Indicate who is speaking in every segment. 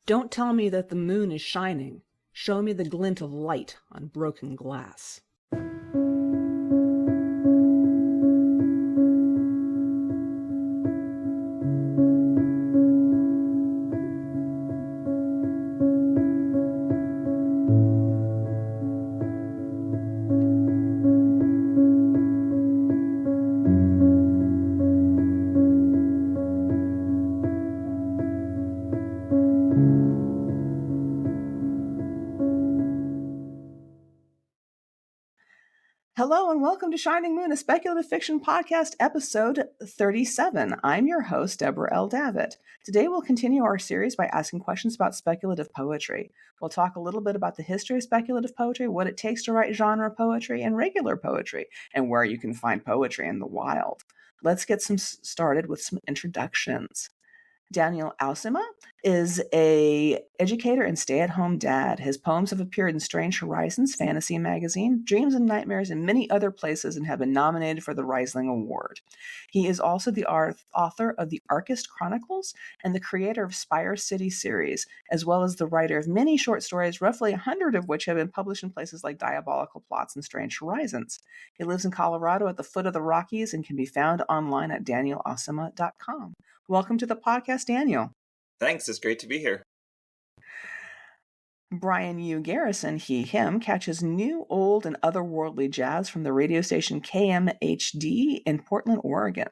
Speaker 1: Don't tell me that the moon is shining. Show me the glint of light on broken glass. Hello and welcome to Shining Moon, a Speculative Fiction Podcast, episode 37. I'm your host, Deborah L. Davitt. Today we'll continue our series by asking questions about speculative poetry. We'll talk a little bit about the history of speculative poetry, what it takes to write genre poetry and regular poetry, and where you can find poetry in the wild. Let's get started with some introductions. Daniel Ausema is an educator and stay-at-home dad. His poems have appeared in Strange Horizons fantasy magazine, Dreams and Nightmares, and many other places and have been nominated for the Rhysling Award. He is also the author of the Arcist Chronicles and the creator of Spire City series, as well as the writer of many short stories, roughly 100 of which have been published in places like Diabolical Plots and Strange Horizons. He lives in Colorado at the foot of the Rockies and can be found online at danielausema.com. Welcome to the podcast, Daniel.
Speaker 2: Thanks. It's great to be here.
Speaker 1: Brian U. Garrison, he, him, catches new, old, and otherworldly jazz from the radio station KMHD in Portland, Oregon.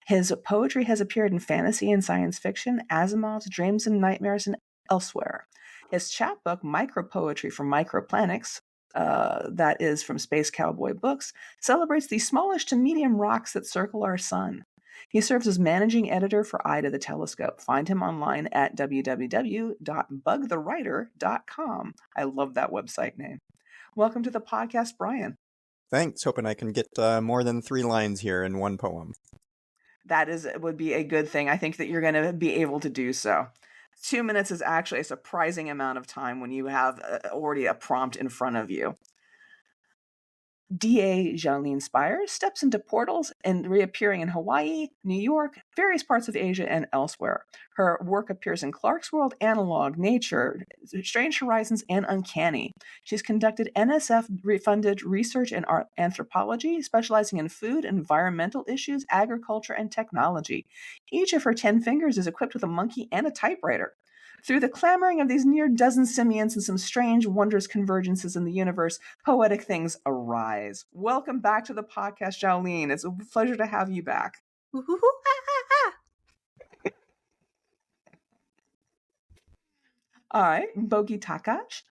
Speaker 1: His poetry has appeared in fantasy and science fiction, Asimov's Dreams and Nightmares, and elsewhere. His chapbook, Micropoetry from Microplanets, that is from Space Cowboy Books, celebrates the smallish to medium rocks that circle our sun. He serves as managing editor for Eye to the Telescope. Find him online at www.bugthewriter.com. I love that website name. Welcome to the podcast, Brian.
Speaker 3: Thanks. Hoping I can get more than 3 lines here in one poem.
Speaker 1: That would be a good thing. I think that you're going to be able to do so. 2 minutes is actually a surprising amount of time when you have already a prompt in front of you. D.A. Jolene Spire steps into portals and reappearing in Hawaii, New York, various parts of Asia, and elsewhere. Her work appears in Clark's World, Analog, Nature, Strange Horizons, and Uncanny. She's conducted NSF-funded research in anthropology, specializing in food, environmental issues, agriculture, and technology. Each of her 10 fingers is equipped with a monkey and a typewriter. Through the clamoring of these near dozen simians and some strange, wondrous convergences in the universe, poetic things arise. Welcome back to the podcast, Jolene. It's a pleasure to have you back. All right, Bogi Takács.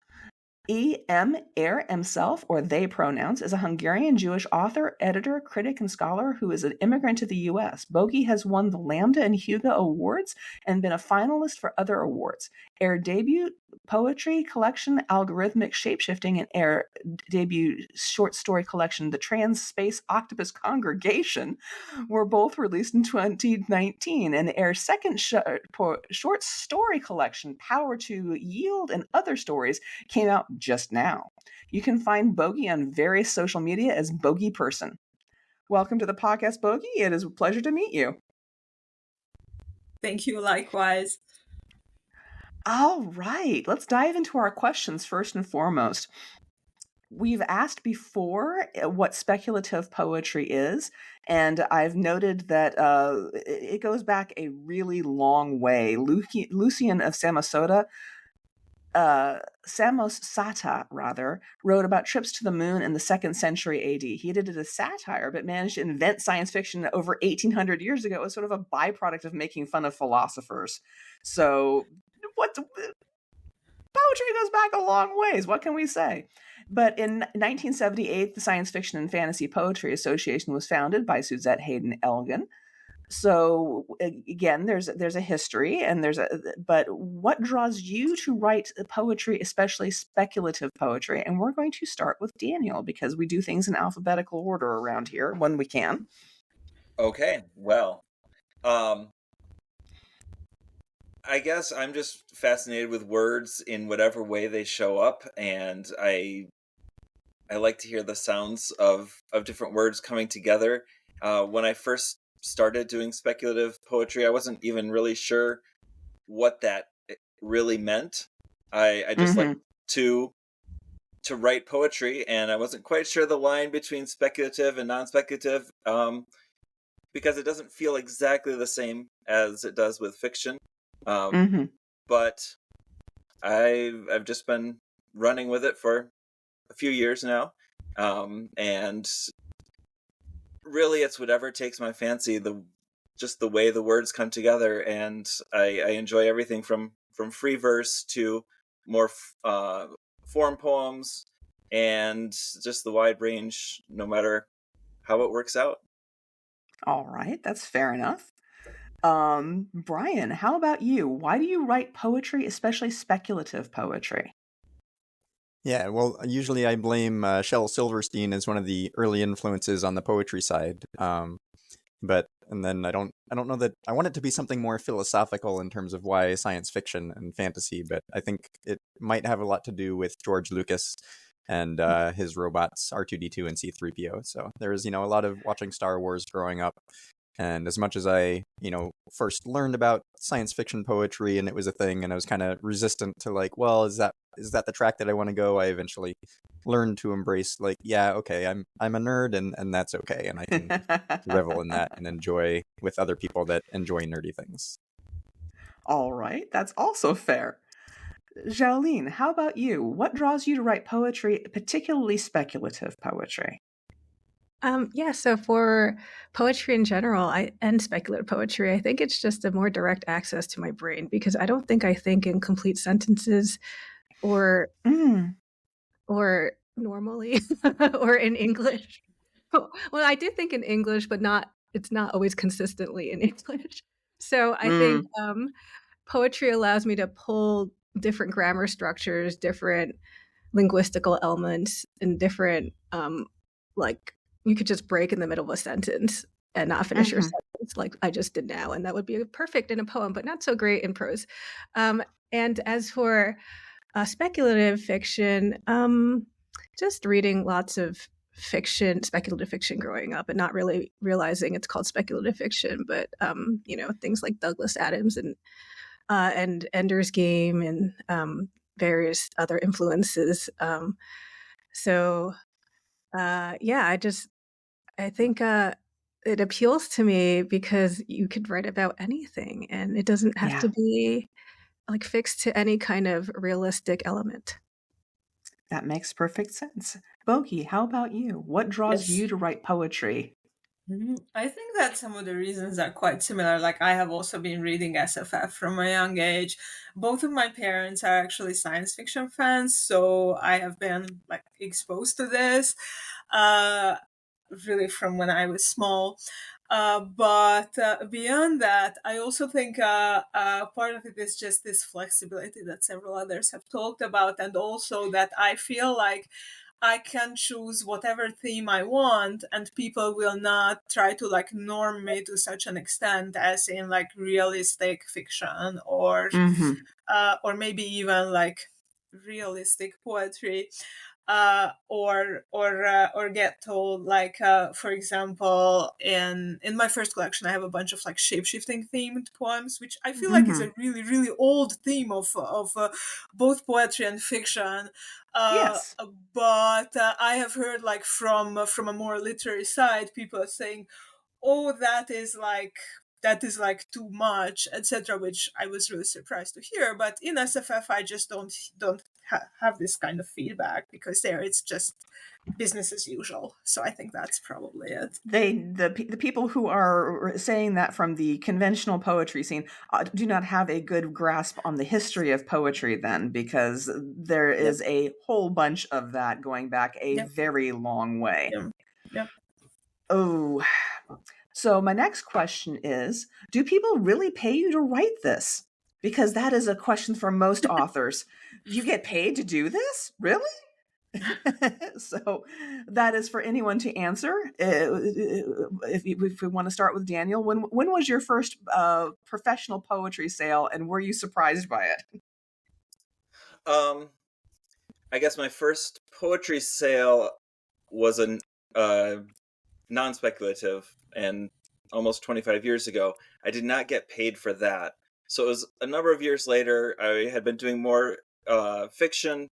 Speaker 1: E.M. Air himself, or they pronouns, is a Hungarian Jewish author, editor, critic, and scholar who is an immigrant to the U.S. Bogi has won the Lambda and Hugo Awards and been a finalist for other awards. Air debut poetry collection, Algorithmic Shapeshifting, and Air debut short story collection, The Trans-Space Octopus Congregation, were both released in 2019. And Air's second short story collection, Power to Yield and Other Stories, came out just now. You can find Bogi on various social media as Bogi Person. Welcome to the podcast, Bogi. It is a pleasure to meet you.
Speaker 4: Thank you, likewise.
Speaker 1: All right, let's dive into our questions first and foremost. We've asked before what speculative poetry is, and I've noted that it goes back a really long way. Lucian of Samosata, Samosata, wrote about trips to the moon in the 2nd century AD. He did it as satire, but managed to invent science fiction over 1,800 years ago as sort of a byproduct of making fun of philosophers. So poetry goes back a long ways. What can we say? But in 1978, the Science Fiction and Fantasy Poetry Association was founded by Suzette Haden Elgin. So again, there's a history, and but what draws you to write poetry, especially speculative poetry? And we're going to start with Daniel because we do things in alphabetical order around here when we can.
Speaker 2: Okay, well, I guess I'm just fascinated with words in whatever way they show up, and I like to hear the sounds of different words coming together. When I first started doing speculative poetry, I wasn't even really sure what that really meant. I just like to write poetry, and I wasn't quite sure the line between speculative and non-speculative, because it doesn't feel exactly the same as it does with fiction. But I've just been running with it for a few years now, and really it's whatever takes my fancy, just the way the words come together, and I enjoy everything from free verse to more form poems, and just the wide range, no matter how it works out.
Speaker 1: All right, that's fair enough. Brian, how about you? Why do you write poetry, especially speculative poetry?
Speaker 3: Yeah, well, usually I blame Shel Silverstein as one of the early influences on the poetry side. And then I don't know that I want it to be something more philosophical in terms of why science fiction and fantasy, but I think it might have a lot to do with George Lucas and his robots R2-D2 and C-3PO. So there's, a lot of watching Star Wars growing up. And as much as I, first learned about science fiction poetry and it was a thing, and I was kind of resistant to like, well, is that the track that I want to go? I eventually learned to embrace like, yeah, okay, I'm a nerd, and that's okay, and I can revel in that and enjoy with other people that enjoy nerdy things.
Speaker 1: All right, that's also fair. Jolene, how about you? What draws you to write poetry, particularly speculative poetry?
Speaker 4: So for poetry in general, and speculative poetry, I think it's just a more direct access to my brain, because I don't think I think in complete sentences or normally or in English. Well, I do think in English, but it's not always consistently in English. So I think poetry allows me to pull different grammar structures, different linguistical elements, and different you could just break in the middle of a sentence and not finish your sentence like I just did now. And that would be perfect in a poem, but not so great in prose. And as for speculative fiction, just reading lots of speculative fiction growing up, and not really realizing it's called speculative fiction, but, things like Douglas Adams and Ender's Game and various other influences. I think it appeals to me because you could write about anything, and it doesn't have to be like fixed to any kind of realistic element.
Speaker 1: That makes perfect sense. Boki, how about you? What draws you to write poetry?
Speaker 5: I think that some of the reasons are quite similar. Like, I have also been reading SFF from a young age. Both of my parents are actually science fiction fans, so I have been like exposed to this really from when I was small. But beyond that, I also think part of it is just this flexibility that several others have talked about, and also that I feel like I can choose whatever theme I want, and people will not try to like norm me to such an extent as in like realistic fiction or maybe even like realistic poetry. Or get told like for example in my first collection I have a bunch of like shape-shifting themed poems, which I feel like is a really really old theme of both poetry and fiction.
Speaker 1: Yes.
Speaker 5: But I have heard like from a more literary side people saying, oh, that is like too much, etc., which I was really surprised to hear. But in SFF I just don't have this kind of feedback, because there it's just business as usual. So I think that's probably it.
Speaker 1: The people who are saying that from the conventional poetry scene do not have a good grasp on the history of poetry then, because there is a whole bunch of that going back a very long way.
Speaker 5: Yep.
Speaker 1: Oh, so my next question is, do people really pay you to write this? Because that is a question for most authors. You get paid to do this? Really? So that is for anyone to answer. If we want to start with Daniel, when was your first professional poetry sale, and were you surprised by it?
Speaker 2: I guess my first poetry sale was a non-speculative, and almost 25 years ago. I did not get paid for that. So it was a number of years later. I had been doing more fiction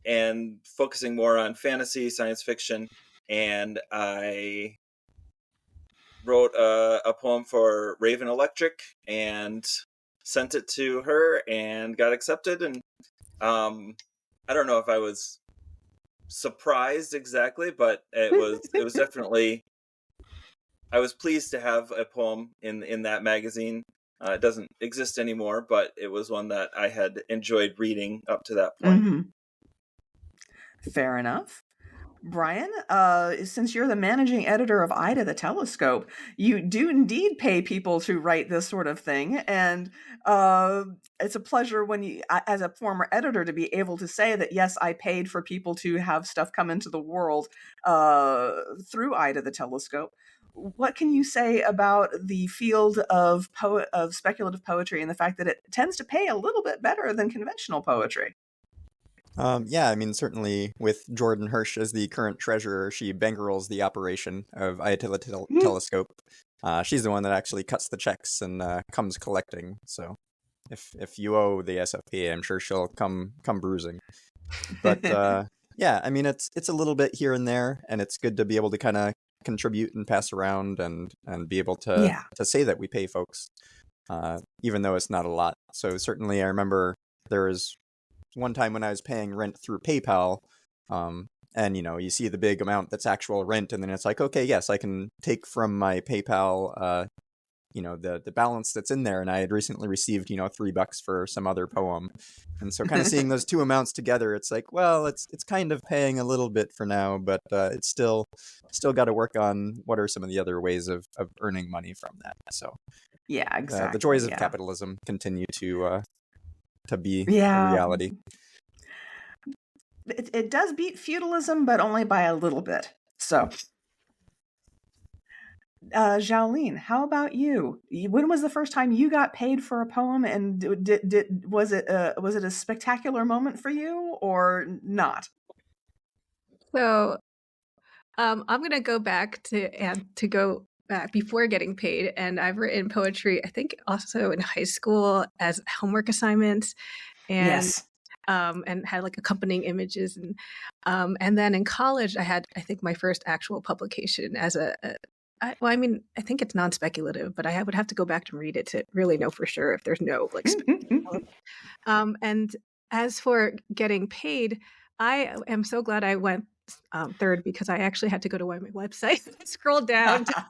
Speaker 2: and focusing more on fantasy, science fiction, and I wrote a poem for Raven Electric and sent it to her and got accepted. And I don't know if I was surprised exactly, but it was definitely, I was pleased to have a poem in that magazine. It doesn't exist anymore, but it was one that I had enjoyed reading up to that point.
Speaker 1: Mm-hmm. Fair enough. Brian, since you're the managing editor of Ida the Telescope, you do indeed pay people to write this sort of thing. And it's a pleasure when you, as a former editor, to be able to say that, yes, I paid for people to have stuff come into the world through Ida the Telescope. What can you say about the field of speculative poetry and the fact that it tends to pay a little bit better than conventional poetry?
Speaker 3: Yeah, I mean, certainly with Jordan Hirsch as the current treasurer, she bankrolls the operation of Ida the Telescope. She's the one that actually cuts the checks and comes collecting. So if you owe the SFP, I'm sure she'll come bruising. But yeah, I mean, it's a little bit here and there, and it's good to be able to kind of contribute and pass around and be able to say that we pay folks, even though it's not a lot. So certainly I remember there was one time when I was paying rent through PayPal, and you see the big amount that's actual rent, and then it's like, okay, yes, I can take from my PayPal, the balance that's in there, and I had recently received, $3 for some other poem, and so kind of seeing those two amounts together, it's like, well, it's kind of paying a little bit for now, but it's still got to work on what are some of the other ways of earning money from that. So
Speaker 1: yeah, exactly.
Speaker 3: The joys of capitalism continue to be a reality.
Speaker 1: It does beat feudalism, but only by a little bit. So, Xiaolin, how about you? When was the first time you got paid for a poem, and was it a spectacular moment for you or not?
Speaker 4: So, I'm gonna go back to go back before getting paid, and I've written poetry, I think also in high school as homework assignments, and
Speaker 1: yes.
Speaker 4: And had like accompanying images, and then in college I had, I think, my first actual publication as I think it's non-speculative, but I would have to go back and read it to really know for sure if there's no like and as for getting paid, I am so glad I went third, because I actually had to go to my website and scroll down to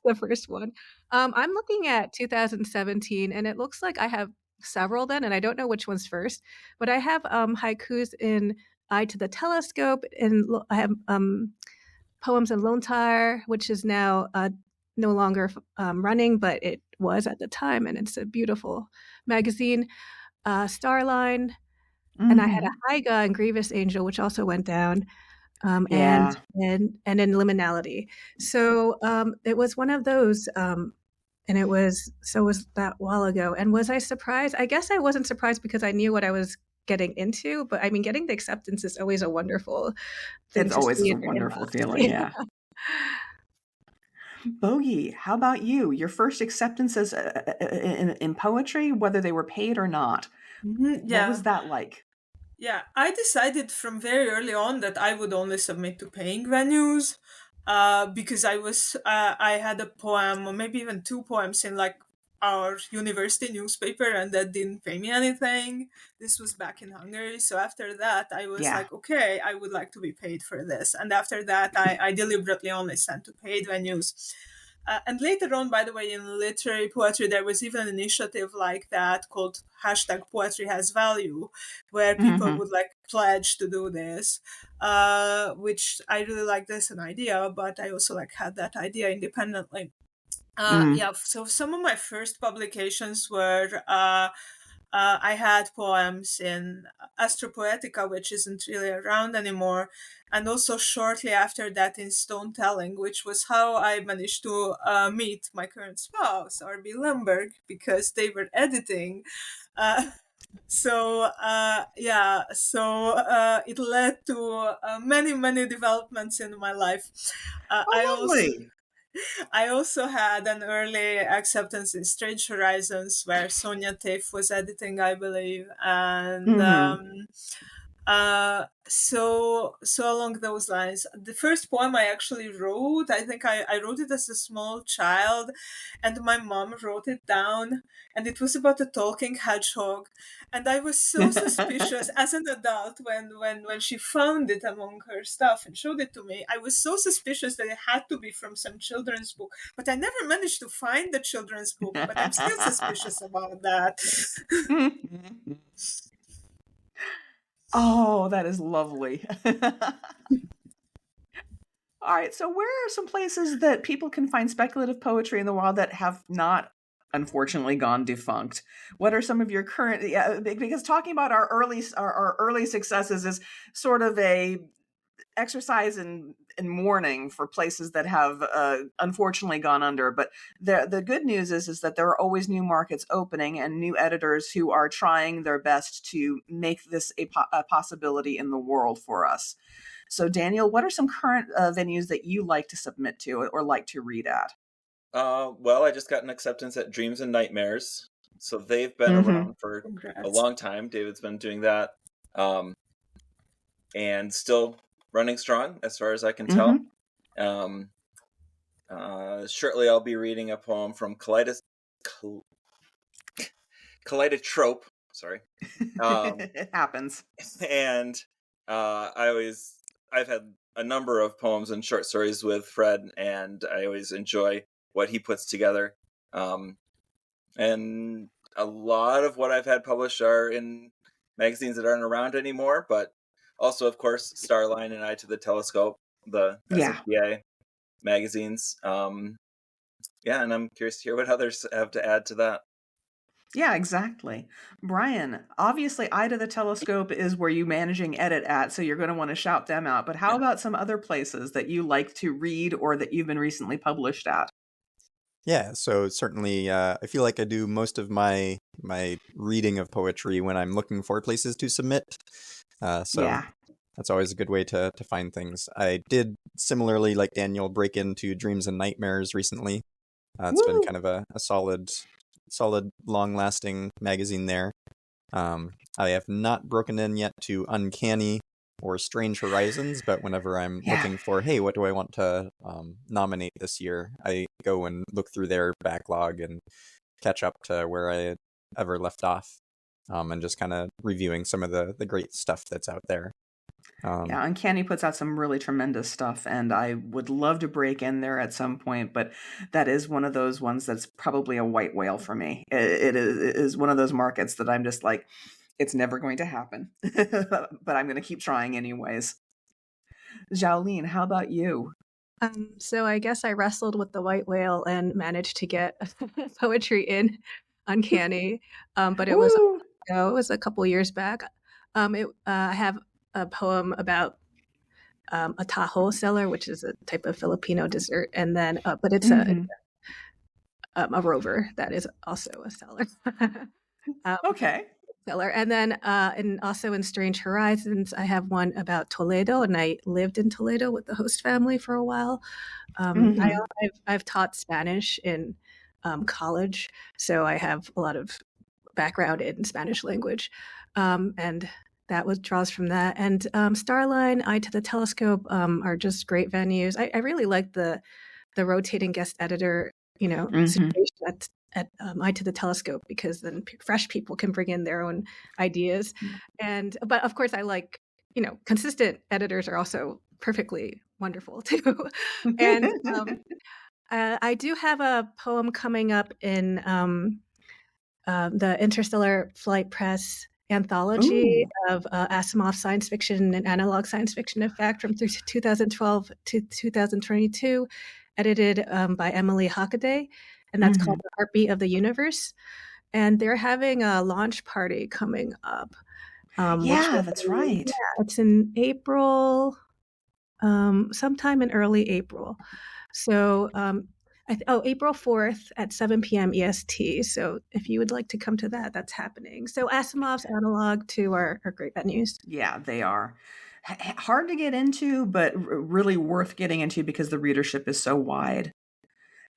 Speaker 4: the first one. I'm looking at 2017, and it looks like I have several then, and I don't know which one's first, but I have haikus in Eye to the Telescope, and I have poems in Lontar, which is now no longer running, but it was at the time, and it's a beautiful magazine. Starline, and I had a haiga in Grievous Angel, which also went down, and in Liminality. So it was one of those. And it was that while ago. And was I surprised? I guess I wasn't surprised because I knew what I was getting into. But I mean, getting the acceptance is always a wonderful thing.
Speaker 1: It's always a wonderful feeling, yeah. Bogey, how about you? Your first acceptances in poetry, whether they were paid or not. What was that like?
Speaker 5: Yeah, I decided from very early on that I would only submit to paying venues. Because I had a poem, or maybe even two poems, in like our university newspaper, and that didn't pay me anything. This was back in Hungary. So after that, I was like, okay, I would like to be paid for this. And after that, I deliberately only sent to paid venues. And later on, by the way, in literary poetry, there was even an initiative like that called #PoetryHasValue, where people would like pledge to do this, which I really liked as an idea, but I also like had that idea independently. So some of my first publications were I had poems in Astropoetica, which isn't really around anymore, and also shortly after that in Stone Telling, which was how I managed to meet my current spouse, R.B. Lemberg, because they were editing. So it led to many developments in my life. I also had an early acceptance in Strange Horizons, where Sonia Tafe was editing, I believe, and so along those lines. The first poem I actually wrote, I think I wrote it as a small child, and my mom wrote it down, and it was about a talking hedgehog. And I was so suspicious as an adult when she found it among her stuff and showed it to me. I was so suspicious that it had to be from some children's book, but I never managed to find the children's book, but I'm still suspicious about that.
Speaker 1: Oh, that is lovely. All right, so where are some places that people can find speculative poetry in the wild that have not, unfortunately, gone defunct? What are some of your current? Yeah, because talking about our early successes is sort of a exercise in mourning for places that have unfortunately gone under. But the good news is that there are always new markets opening and new editors who are trying their best to make this a possibility in the world for us. So Daniel, what are some current venues that you like to submit to or like to read at?
Speaker 2: Well, I just got an acceptance at Dreams and Nightmares. So they've been around for a long time. David's been doing that. And still running strong as far as I can tell. Shortly I'll be reading a poem from Kaleidotrope. Sorry.
Speaker 1: It happens.
Speaker 2: And I've had a number of poems and short stories with Fred, and I always enjoy what he puts together. And a lot of what I've had published are in magazines that aren't around anymore, but also, of course, Starline and Eye to the Telescope, the SFPA magazines. And I'm curious to hear what others have to add to that.
Speaker 1: Yeah, exactly. Brian, obviously Eye to the Telescope is where you managing edit at, so you're going to want to shout them out. But how about some other places that you like to read or that you've been recently published at?
Speaker 3: Yeah, so certainly I feel like I do most of my reading of poetry when I'm looking for places to submit. That's always a good way to find things. I did similarly, like Daniel, break into Dreams and Nightmares recently. It's been kind of a solid, long-lasting magazine there. I have not broken in yet to Uncanny or Strange Horizons, but whenever I'm looking for, hey, what do I want to nominate this year, I go and look through their backlog and catch up to where I had ever left off, and just kind of reviewing some of the great stuff that's out there.
Speaker 1: Uncanny puts out some really tremendous stuff, and I would love to break in there at some point, but that is one of those ones that's probably a white whale for me. It is one of those markets that I'm just like, it's never going to happen, but I'm going to keep trying anyways. Xiaolin, how about you?
Speaker 4: So I guess I wrestled with the white whale and managed to get poetry in Uncanny, but it was a couple years back. I have a poem about a taho seller, which is a type of Filipino dessert, and then but it's a rover that is also a seller.
Speaker 1: Okay.
Speaker 4: Seller, and then also in Strange Horizons, I have one about Toledo, and I lived in Toledo with the host family for a while. I've taught Spanish in college, so I have a lot of background in Spanish language, and that draws from that. And Starline, Eye to the Telescope are just great venues. I really like the rotating guest editor, situation at Eye to the Telescope, because then fresh people can bring in their own ideas. But of course, I like, consistent editors are also perfectly wonderful too. And I do have a poem coming up in the Interstellar Flight Press anthology of Asimov's science fiction and analog science fiction effect from 2012 to 2022, edited by Emily Hockaday, and that's called The Heartbeat of the Universe. And they're having a launch party coming up.
Speaker 1: That's right.
Speaker 4: Yeah, it's in April, sometime in early April. So April 4th at 7 p.m. EST. So if you would like to come to that, that's happening. So Asimov's analog too are great venues.
Speaker 1: Yeah, they are. Hard to get into, but really worth getting into because the readership is so wide.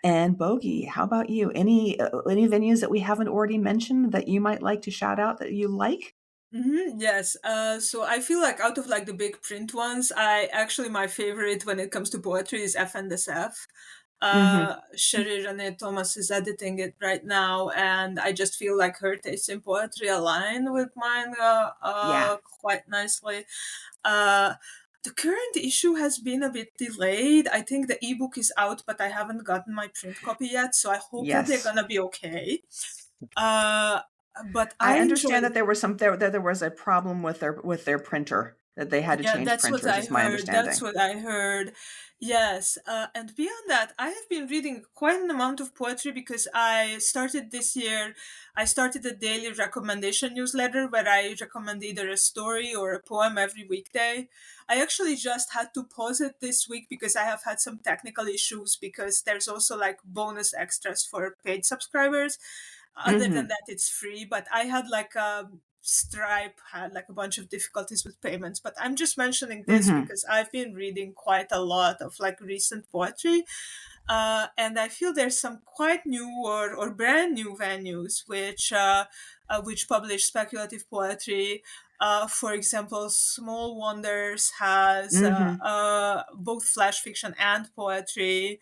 Speaker 1: And Bogey, how about you? Any venues that we haven't already mentioned that you might like to shout out that you like?
Speaker 5: Yes. So I feel like out of like the big print ones, my favorite when it comes to poetry is FNSF.
Speaker 1: Mm-hmm.
Speaker 5: Sherry Renee Thomas is editing it right now, and I just feel like her tastes in poetry align with mine
Speaker 1: Yeah.
Speaker 5: quite nicely. Uh, the current issue has been a bit delayed. I think the ebook is out, but I haven't gotten my print copy yet, so I hope that they're
Speaker 1: Yes.
Speaker 5: gonna be okay. Uh, but
Speaker 1: I
Speaker 5: I
Speaker 1: understand that
Speaker 5: enjoyed.
Speaker 1: there was there was a problem with their printer, that they had to
Speaker 5: Yeah,
Speaker 1: change
Speaker 5: that's what
Speaker 1: printers,
Speaker 5: I
Speaker 1: is my
Speaker 5: heard. That's
Speaker 1: understanding.
Speaker 5: what I heard. Yes. And beyond that, I have been reading quite an amount of poetry because I started this year. I started a daily recommendation newsletter where I recommend either a story or a poem every weekday. I actually just had to pause it this week because I have had some technical issues, because there's also like bonus extras for paid subscribers. Other than
Speaker 1: Mm-hmm.
Speaker 5: that, it's free. But I had like Stripe had like a bunch of difficulties with payments. But I'm just mentioning this
Speaker 1: Mm-hmm.
Speaker 5: because I've been reading quite a lot of like recent poetry. And I feel there's some quite new or brand new venues which publish speculative poetry. For example, Small Wonders has
Speaker 1: Mm-hmm.
Speaker 5: both flash fiction and poetry.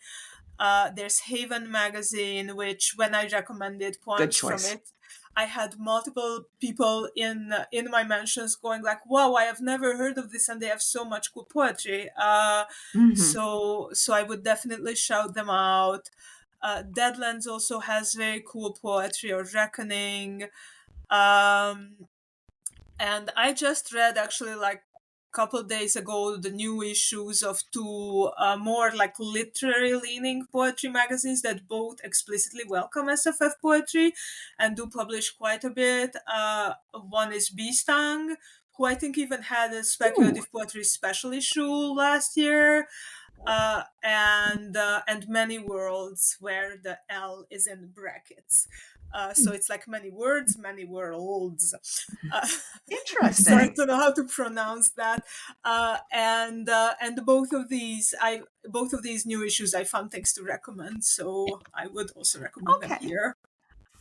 Speaker 5: There's Haven magazine, which when I recommended
Speaker 1: Good
Speaker 5: poems from
Speaker 1: choice.
Speaker 5: it, I had multiple people in my mentions going like, "Wow, I have never heard of this, and they have so much cool poetry."
Speaker 1: Mm-hmm.
Speaker 5: So I would definitely shout them out. Deadlands also has very cool poetry, or Reckoning. Um, and I just read actually like a couple days ago the new issues of two more like literary leaning poetry magazines that both explicitly welcome SFF poetry and do publish quite a bit. One is Beastang, who I think even had a
Speaker 1: Ooh.
Speaker 5: speculative poetry special issue last year. And Many Worlds, where the L is in brackets. So it's like many words, many worlds. Uh, so I
Speaker 1: Interesting.
Speaker 5: don't know how to pronounce that. And both of these new issues I found things to recommend. So I would also recommend them
Speaker 1: Okay.
Speaker 5: here.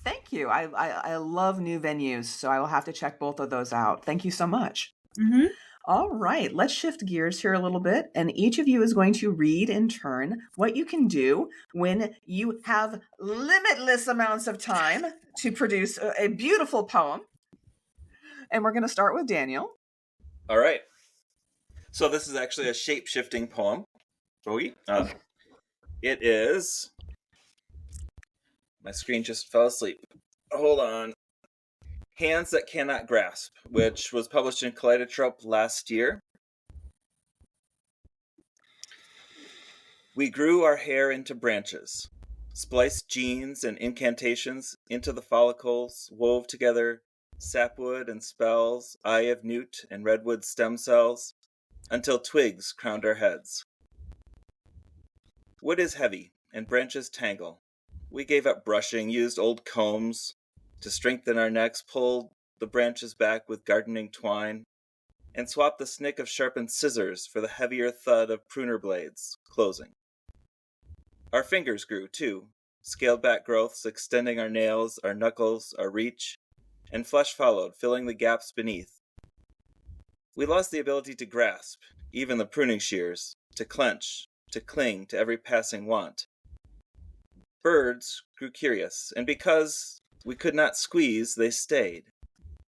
Speaker 1: Thank you. I love new venues, so I will have to check both of those out. Thank you so much.
Speaker 5: Mm-hmm.
Speaker 1: All right, let's shift gears here a little bit, and each of you is going to read in turn what you can do when you have limitless amounts of time to produce a beautiful poem. And we're going to start with Daniel.
Speaker 2: All right. So this is actually a shape-shifting poem. It is... My screen just fell asleep. Hold on. Hands That Cannot Grasp, which was published in Kaleidotrope last year. We grew our hair into branches, spliced genes and incantations into the follicles, wove together sapwood and spells, eye of newt and redwood stem cells, until twigs crowned our heads. Wood is heavy, and branches tangle. We gave up brushing, used old combs to strengthen our necks, pulled the branches back with gardening twine, and swapped the snick of sharpened scissors for the heavier thud of pruner blades, closing. Our fingers grew, too, scaled back growths extending our nails, our knuckles, our reach, and flesh followed, filling the gaps beneath. We lost the ability to grasp, even the pruning shears, to clench, to cling to every passing want. Birds grew curious, and because we could not squeeze, they stayed.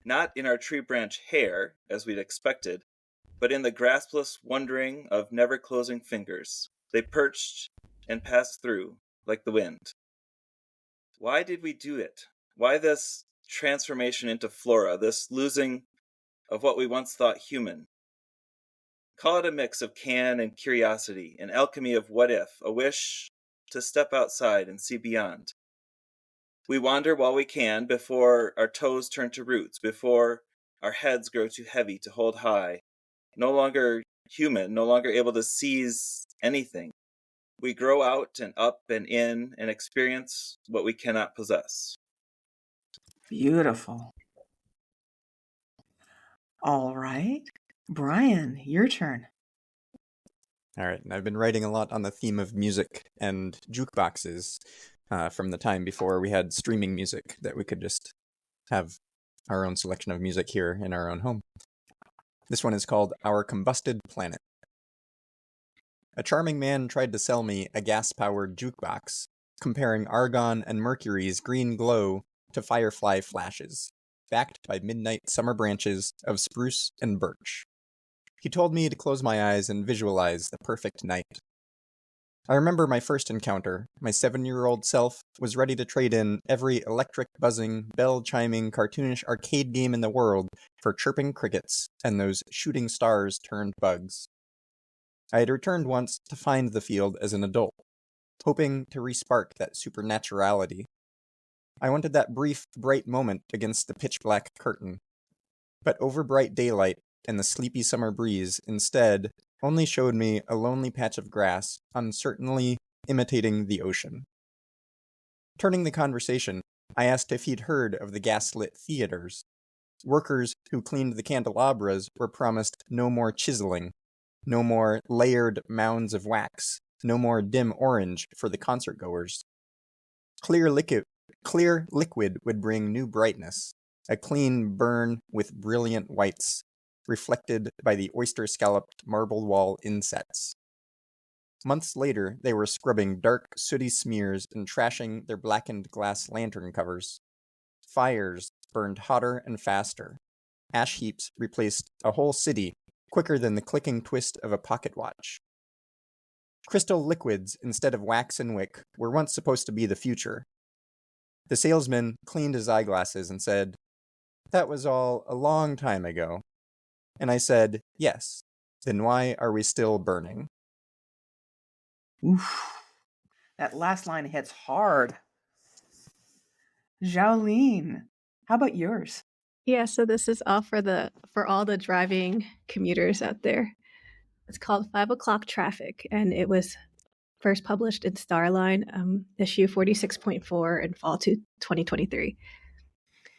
Speaker 2: Not in our tree branch hair, as we'd expected, but in the graspless wondering of never-closing fingers. They perched and passed through, like the wind. Why did we do it? Why this transformation into flora, this losing of what we once thought human? Call it a mix of can and curiosity, an alchemy of what if, a wish to step outside and see beyond. We wander while we can, before our toes turn to roots, before our heads grow too heavy to hold high. No longer human, no longer able to seize anything. We grow out and up and in and experience what we cannot possess.
Speaker 1: Beautiful. All right. Brian, your turn.
Speaker 3: All right, and I've been writing a lot on the theme of music and jukeboxes from the time before we had streaming music that we could just have our own selection of music here in our own home. This one is called Our Combusted Planet. A charming man tried to sell me a gas-powered jukebox, comparing argon and mercury's green glow to firefly flashes, backed by midnight summer branches of spruce and birch. He told me to close my eyes and visualize the perfect night. I remember my first encounter. My 7-year-old self was ready to trade in every electric buzzing, bell-chiming, cartoonish arcade game in the world for chirping crickets and those shooting stars turned bugs. I had returned once to find the field as an adult, hoping to respark that supernaturality. I wanted that brief, bright moment against the pitch-black curtain. But overbright daylight and the sleepy summer breeze instead only showed me a lonely patch of grass, uncertainly imitating the ocean. Turning the conversation, I asked if he'd heard of the gaslit theaters. Workers who cleaned the candelabras were promised no more chiseling, no more layered mounds of wax, no more dim orange for the concert-goers. Clear liquid would bring new brightness, a clean burn with brilliant whites, reflected by the oyster-scalloped marble wall insets. Months later, they were scrubbing dark, sooty smears and trashing their blackened glass lantern covers. Fires burned hotter and faster. Ash heaps replaced a whole city quicker than the clicking twist of a pocket watch. Crystal liquids instead of wax and wick were once supposed to be the future. The salesman cleaned his eyeglasses and said, "That was all a long time ago." And I said, "Yes. Then why are we still burning?"
Speaker 1: Oof. That last line hits hard. Xiaolin, how about yours?
Speaker 4: Yeah, so this is all for all the driving commuters out there. It's called 5 O'Clock Traffic, and it was first published in Starline, issue 46.4 in fall 2023.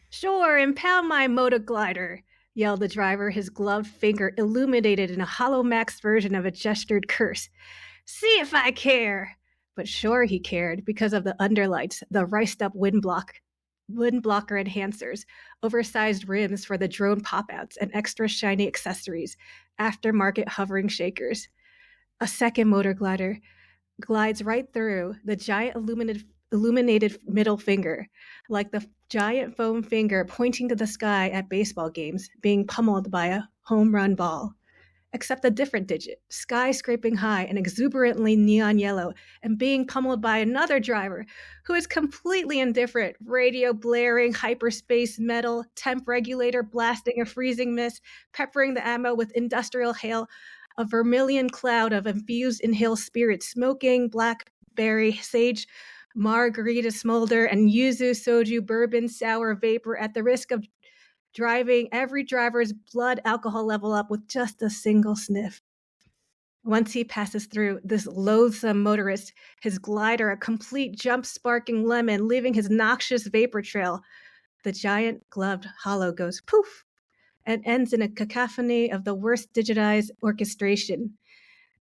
Speaker 4: "Sure, impound my motor glider," yelled the driver, his gloved finger illuminated in a hollow max version of a gestured curse. "See if I care." But sure he cared, because of the underlights, the riced-up wind blocker enhancers, oversized rims for the drone pop-outs, and extra shiny accessories, aftermarket hovering shakers. A second motor glider glides right through the giant illuminated middle finger, like the giant foam finger pointing to the sky at baseball games, being pummeled by a home run ball. Except a different digit, skyscraping high and exuberantly neon yellow, and being pummeled by another driver who is completely indifferent, radio blaring, hyperspace metal, temp regulator blasting a freezing mist, peppering the ammo with industrial hail, a vermilion cloud of infused inhaled spirits, smoking blackberry, sage, margarita smolder, and yuzu soju bourbon sour vapor at the risk of driving every driver's blood alcohol level up with just a single sniff. Once he passes through, this loathsome motorist, his glider a complete jump-sparking lemon, leaving his noxious vapor trail, the giant gloved hollow goes poof and ends in a cacophony of the worst digitized orchestration.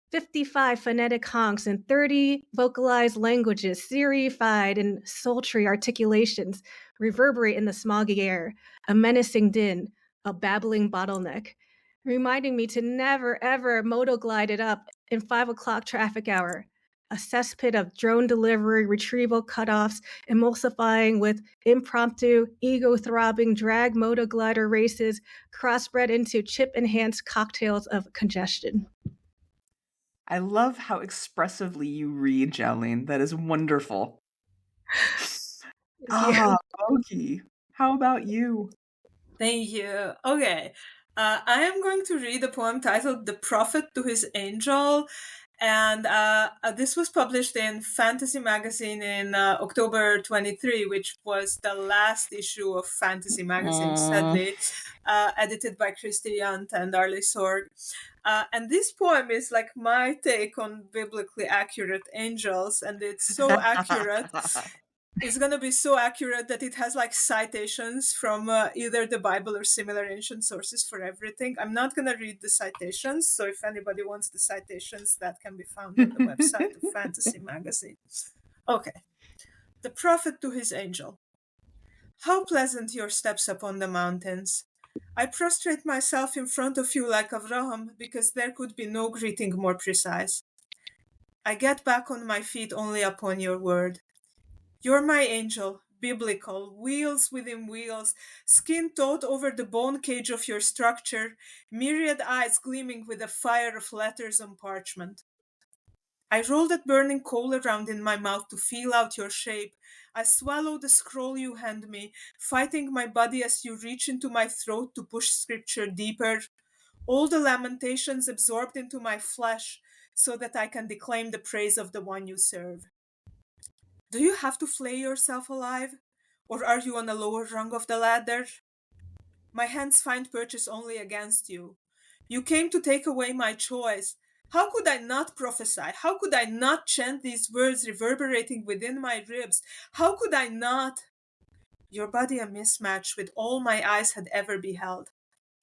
Speaker 4: 55 phonetic honks in 30 vocalized languages, Siri-fied in sultry articulations, reverberate in the smoggy air, a menacing din, a babbling bottleneck, reminding me to never, ever motoglide it up in 5 o'clock traffic hour, a cesspit of drone delivery retrieval cutoffs, emulsifying with impromptu, ego-throbbing drag motoglider races, crossbred into chip-enhanced cocktails of congestion.
Speaker 1: I love how expressively you read, Xiaolin. That is wonderful. Bogi, how about you?
Speaker 5: Thank you. Okay. I am going to read a poem titled The Prophet to His Angel. And this was published in Fantasy Magazine in October 23, which was the last issue of Fantasy Magazine, sadly, edited by Christy Yunt and Arlie Sorg. And this poem is like my take on biblically accurate angels, and it's so accurate is going to be so accurate that it has like citations from either the Bible or similar ancient sources for everything. I'm not going to read the citations, so if anybody wants the citations, that can be found on the website of Fantasy Magazine. Okay. The prophet to his angel. How pleasant your steps upon the mountains. I prostrate myself in front of you like Avraham, because there could be no greeting more precise. I get back on my feet only upon your word. You're my angel, biblical, wheels within wheels, skin taut over the bone cage of your structure, myriad eyes gleaming with the fire of letters on parchment. I roll that burning coal around in my mouth to feel out your shape. I swallow the scroll you hand me, fighting my body as you reach into my throat to push scripture deeper. All the lamentations absorbed into my flesh so that I can declaim the praise of the one you serve. Do you have to flay yourself alive? Or are you on a lower rung of the ladder? My hands find purchase only against you. You came to take away my choice. How could I not prophesy? How could I not chant these words reverberating within my ribs? How could I not? Your body a mismatch with all my eyes had ever beheld.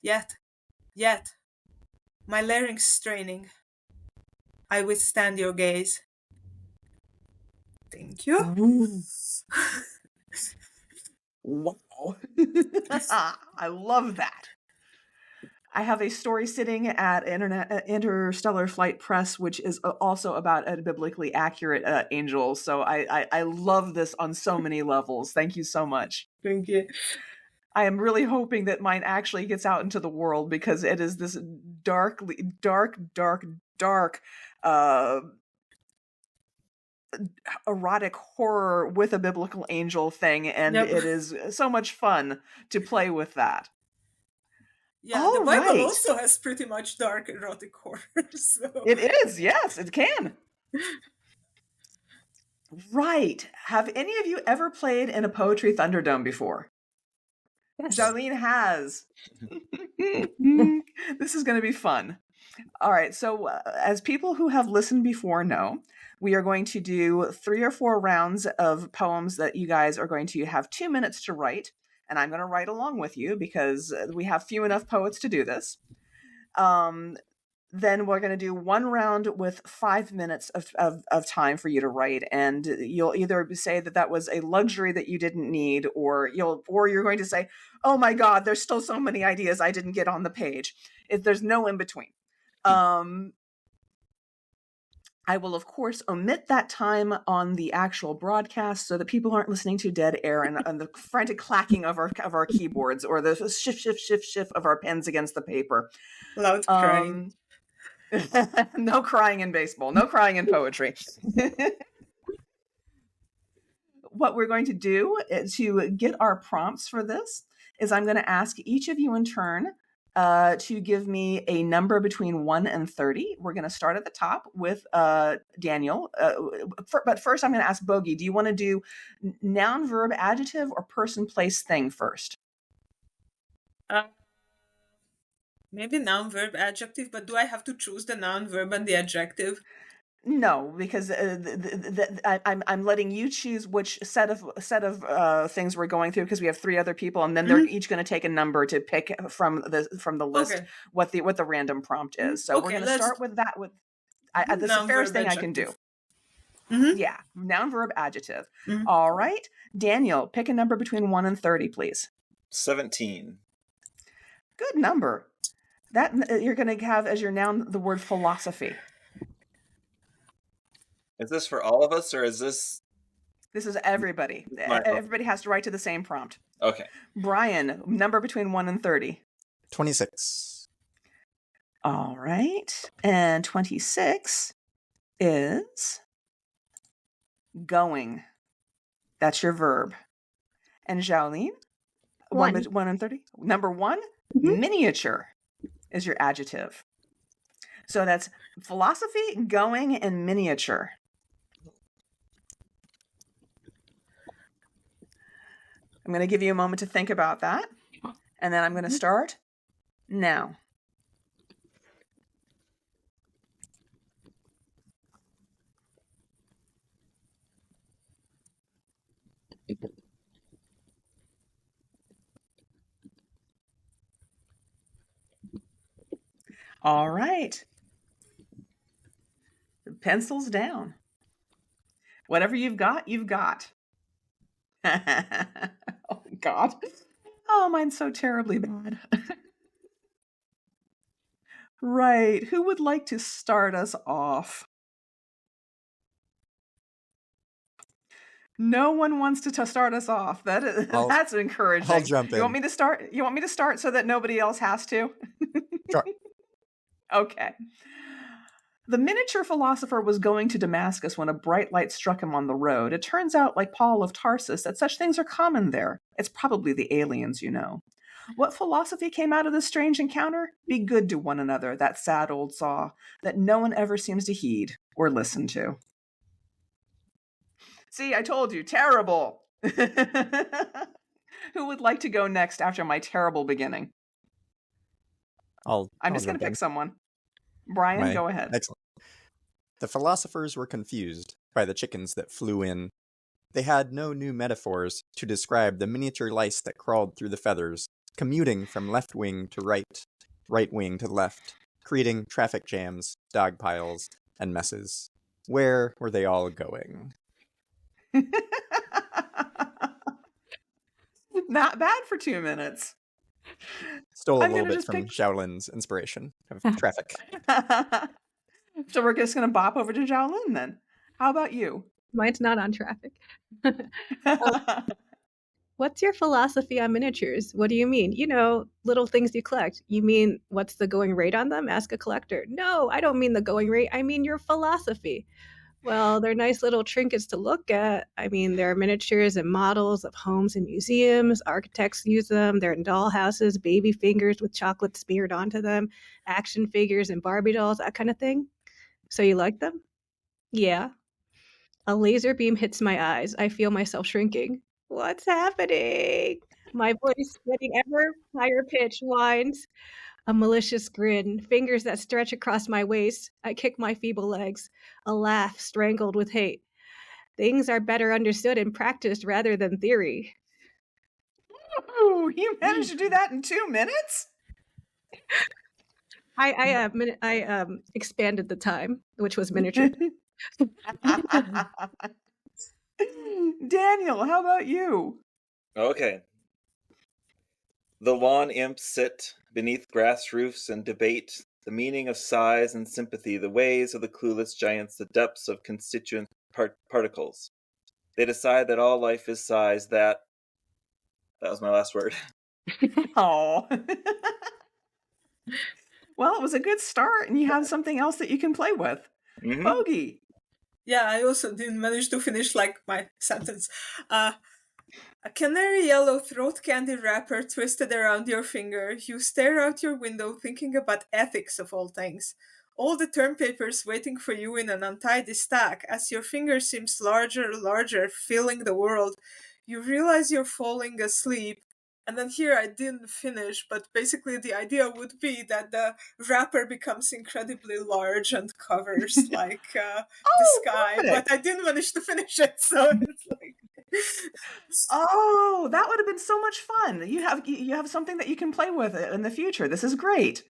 Speaker 5: Yet, my larynx straining. I withstand your gaze. Thank you.
Speaker 1: Wow. I love that. I have a story sitting at Interstellar Flight Press, which is also about a biblically accurate angel. So I love this on so many levels. Thank you so much.
Speaker 5: Thank you.
Speaker 1: I am really hoping that mine actually gets out into the world, because it is this dark, erotic horror with a biblical angel thing, and It is so much fun to play with that.
Speaker 5: Yeah, all the Bible also has pretty much dark erotic horror. So.
Speaker 1: It is, yes, it can. Right. Have any of you ever played in a Poetry Thunderdome before?
Speaker 4: Yes.
Speaker 1: Jolene has. This is going to be fun. All right, so as people who have listened before know, we are going to do 3 or 4 rounds of poems that you guys are going to have 2 minutes to write, and I'm going to write along with you because we have few enough poets to do this. Then we're going to do 1 round with 5 minutes of time for you to write, and you'll either say that was a luxury that you didn't need, or you're going to say, "Oh my God, there's still so many ideas I didn't get on the page." There's no in between. I will, of course, omit that time on the actual broadcast so that people aren't listening to dead air and the frantic clacking of our keyboards, or the shift of our pens against the paper.
Speaker 5: Loud crying.
Speaker 1: No crying in baseball. No crying in poetry. What we're going to do to get our prompts for this is I'm going to ask each of you in turn to give me a number between 1 and 30. We're going to start at the top with Daniel. But first, I'm going to ask Bogey, do you want to do noun, verb, adjective, or person, place, thing first?
Speaker 5: Maybe noun, verb, adjective, but do I have to choose the noun, verb, and the adjective?
Speaker 1: No, because I'm letting you choose which set of things we're going through, because we have 3 other people, and then they're each going to take a number to pick from the list what the random prompt is. So we're going to start with that. This is the fairest thing I can do. Yeah, noun, verb, adjective. All right, Daniel, pick a number between 1 and 30, please.
Speaker 2: 17.
Speaker 1: Good number. That you're going to have as your noun the word philosophy.
Speaker 2: Is this for all of us, or is this...
Speaker 1: This is everybody. Everybody has to write to the same prompt.
Speaker 2: Okay.
Speaker 1: Brian, number between 1 and 30.
Speaker 3: 26.
Speaker 1: All right. And 26 is going. That's your verb. And Jolene? 1 and 30. Number 1, miniature is your adjective. So that's philosophy, going, and miniature. I'm going to give you a moment to think about that, and then I'm going to start now. All right. Pencils down. Whatever you've got, you've got. Oh, God. Oh, mine's so terribly bad. Right. Who would like to start us off? No one wants to start us off. That's encouraging.
Speaker 3: I'll jump in.
Speaker 1: You want me to start? You want me to start so that nobody else has to?
Speaker 3: Sure.
Speaker 1: Okay. The miniature philosopher was going to Damascus when a bright light struck him on the road. It turns out, like Paul of Tarsus, that such things are common there. It's probably the aliens, you know. What philosophy came out of this strange encounter? Be good to one another, that sad old saw that no one ever seems to heed or listen to. See, I told you, terrible. Who would like to go next after my terrible beginning? I'm just going to pick someone. Brian, go ahead.
Speaker 3: Excellent. The philosophers were confused by the chickens that flew in. They had no new metaphors to describe the miniature lice that crawled through the feathers, commuting from left wing to right, right wing to left, creating traffic jams, dog piles, and messes. Where were they all going?
Speaker 1: Not bad for 2 minutes.
Speaker 3: Stole a little bit from Shaolin's inspiration of traffic.
Speaker 1: So we're just going to bop over to Shaolin then. How about you?
Speaker 4: Mine's not on traffic. What's your philosophy on miniatures? What do you mean? You know, little things you collect. You mean what's the going rate on them? Ask a collector. No, I don't mean the going rate. I mean your philosophy. Well, they're nice little trinkets to look at. I mean, they're miniatures and models of homes and museums. Architects use them. They're in dollhouses, baby fingers with chocolate smeared onto them, action figures and Barbie dolls, that kind of thing. So you like them? Yeah. A laser beam hits my eyes. I feel myself shrinking. What's happening? My voice, getting ever higher pitch, whines. A malicious grin, fingers that stretch across my waist. I kick my feeble legs. A laugh strangled with hate. Things are better understood and practiced rather than theory.
Speaker 1: Ooh, you managed to do that in 2 minutes?
Speaker 4: I expanded the time, which was miniature.
Speaker 1: Daniel, how about you?
Speaker 2: Okay. The lawn imps sit beneath grass roofs and debate the meaning of size and sympathy, the ways of the clueless giants, the depths of constituent particles. They decide that all life is size, that was my last word.
Speaker 1: Oh. Well, it was a good start, and you have something else that you can play with. Mm-hmm. Bogey.
Speaker 5: Yeah, I also didn't manage to finish my sentence. A canary yellow throat candy wrapper twisted around your finger. You stare out your window thinking about ethics of all things. All the term papers waiting for you in an untidy stack. As your finger seems larger and larger, filling the world, you realize you're falling asleep. And then here I didn't finish, but basically the idea would be that the wrapper becomes incredibly large and covers the sky. Perfect. But I didn't manage to finish it, so it's like...
Speaker 1: Oh, that would have been so much fun. You have something that you can play with in the future. This is great.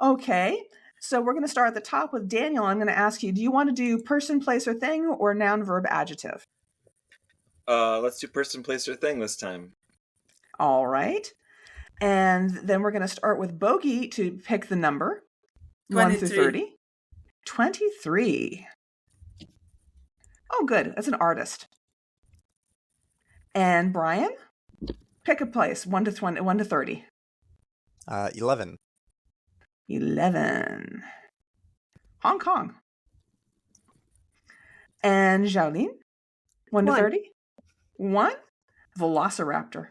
Speaker 1: Okay, so we're going to start at the top with Daniel. I'm going to ask you, do you want to do person, place, or thing, or noun, verb, adjective?
Speaker 2: Let's do person, place, or thing this time.
Speaker 1: All right. And then we're going to start with Bogey to pick the number. 1 through 30. 23. Oh, good. That's an artist. And Brian, pick a place. 1 to 30.
Speaker 3: 11.
Speaker 1: 11. Hong Kong. And Xiaolin, 1 to 30. 1. Velociraptor.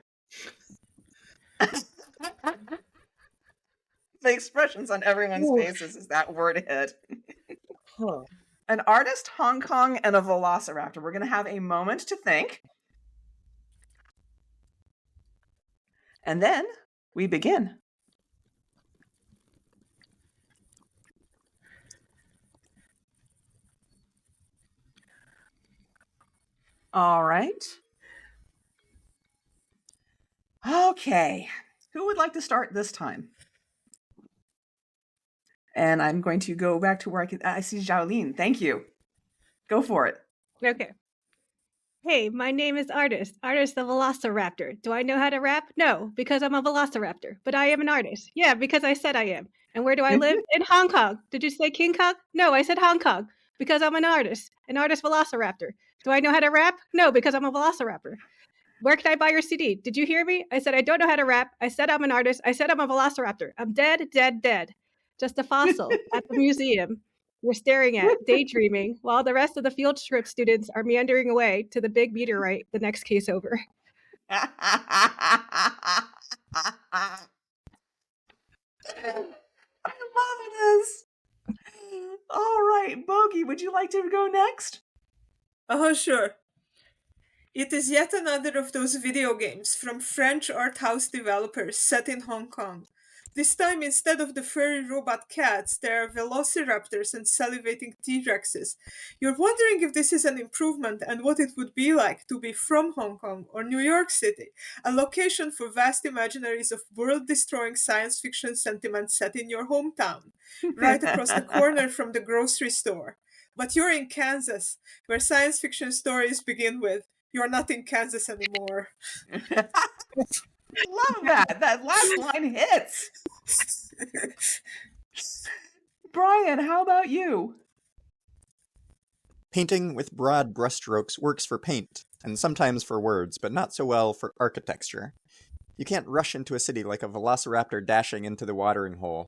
Speaker 1: The expressions on everyone's faces as that word hit.
Speaker 2: Huh.
Speaker 1: An artist, Hong Kong, and a velociraptor. We're going to have a moment to think. And then we begin. All right. Okay. Who would like to start this time? And I'm going to go back to where I see Xiaolin. Thank you. Go for it.
Speaker 4: Okay. Hey, my name is Artist the Velociraptor. Do I know how to rap? No, because I'm a Velociraptor. But I am an artist. Yeah, because I said I am. And where do I live? In Hong Kong. Did you say King Kong? No, I said Hong Kong. Because I'm an artist Velociraptor. Do I know how to rap? No, because I'm a Velociraptor. Where can I buy your CD? Did you hear me? I said I don't know how to rap. I said I'm an artist. I said I'm a Velociraptor. I'm dead, dead, dead. Just a fossil at the museum. We're staring at, daydreaming, while the rest of the field trip students are meandering away to the big meteorite the next case over.
Speaker 1: I love this. All right, Bogey, would you like to go next?
Speaker 5: Oh, sure. It is yet another of those video games from French art house developers set in Hong Kong. This time, instead of the furry robot cats, there are velociraptors and salivating T-Rexes. You're wondering if this is an improvement and what it would be like to be from Hong Kong or New York City, a location for vast imaginaries of world-destroying science fiction sentiments set in your hometown, right across the corner from the grocery store. But you're in Kansas, where science fiction stories begin with, "You're not in Kansas anymore."
Speaker 1: Love that. That last line hits. Brian, how about you?
Speaker 3: Painting with broad brushstrokes works for paint, and sometimes for words, but not so well for architecture. You can't rush into a city like a velociraptor dashing into the watering hole.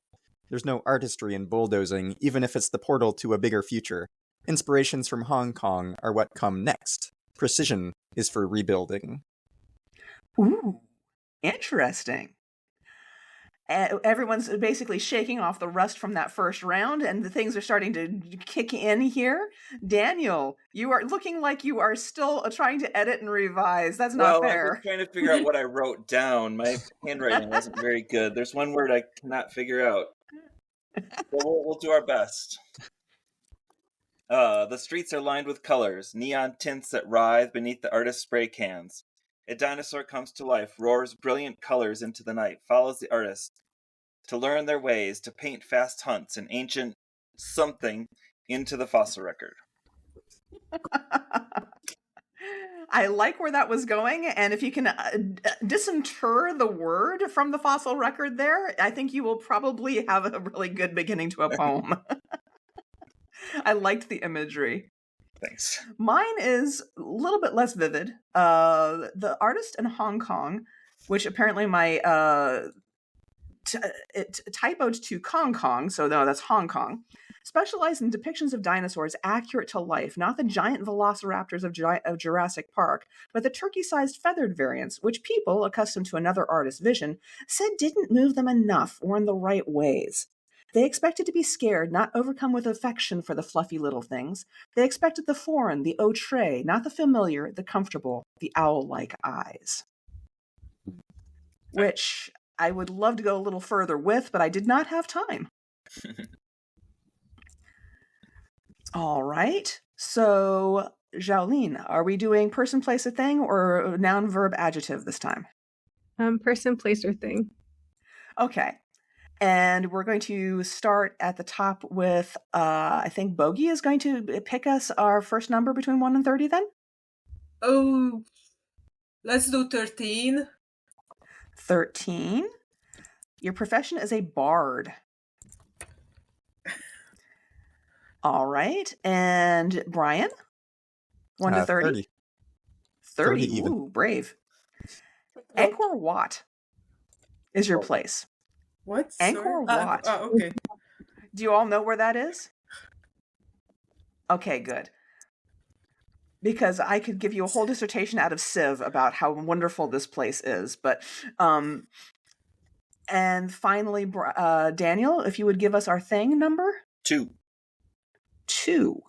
Speaker 3: There's no artistry in bulldozing, even if it's the portal to a bigger future. Inspirations from Hong Kong are what come next. Precision is for rebuilding.
Speaker 1: Ooh, interesting. Everyone's basically shaking off the rust from that first round, and the things are starting to kick in here. Daniel, you are looking like you are still trying to edit and revise. That's not fair.
Speaker 2: I was trying to figure out what I wrote down. My handwriting wasn't very good. There's one word I cannot figure out. We'll do our best. The streets are lined with colors, neon tints that writhe beneath the artist's spray cans. A dinosaur comes to life, roars brilliant colors into the night, follows the artist to learn their ways, to paint fast hunts and ancient something into the fossil record.
Speaker 1: I like where that was going, and if you can disinter the word from the fossil record there, I think you will probably have a really good beginning to a poem. I liked the imagery.
Speaker 2: Thanks.
Speaker 1: Mine is a little bit less vivid. The artist in Hong Kong, which apparently my it typoed to Kong Kong, so no, that's Hong Kong, specialized in depictions of dinosaurs accurate to life, not the giant velociraptors of Jurassic Park, but the turkey-sized feathered variants, which people, accustomed to another artist's vision, said didn't move them enough or in the right ways. They expected to be scared, not overcome with affection for the fluffy little things. They expected the foreign, the outre, not the familiar, the comfortable, the owl-like eyes. Which I would love to go a little further with, but I did not have time. All right. So, Xiaolin, are we doing person, place, or thing, or noun, verb, adjective this time?
Speaker 4: Person, place, or thing.
Speaker 1: Okay. And we're going to start at the top with, I think Bogey is going to pick us our first number between 1 and 30 then?
Speaker 5: Oh, let's do 13.
Speaker 1: 13. Your profession is a bard. All right. And Brian? 1 to 30?
Speaker 3: 30.
Speaker 1: 30.
Speaker 3: even.
Speaker 1: Ooh, brave. Angkor Wat is your place.
Speaker 5: What?
Speaker 1: Angkor Wat.
Speaker 5: Okay.
Speaker 1: Do you all know where that is? Okay, good. Because I could give you a whole dissertation out of Civ about how wonderful this place is. But, and finally, Daniel, if you would give us our thing number?
Speaker 2: 2.
Speaker 1: 2.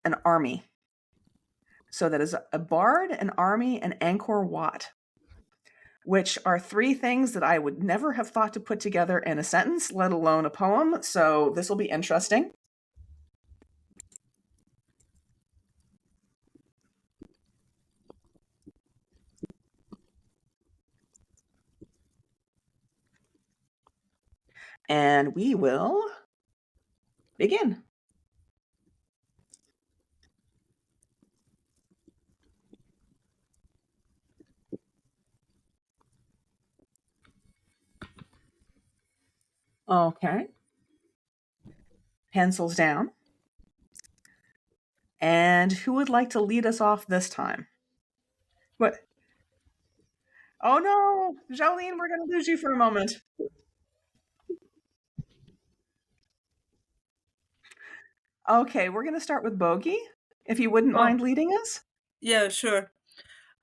Speaker 1: An army. So that is a bard, an army, and Angkor Wat, which are 3 things that I would never have thought to put together in a sentence, let alone a poem. So this will be interesting. And we will begin. Okay. Pencils down. And who would like to lead us off this time? What? Oh no, Jolene, we're going to lose you for a moment. Okay, we're going to start with Bogey, if you wouldn't mind leading us.
Speaker 5: Yeah, sure.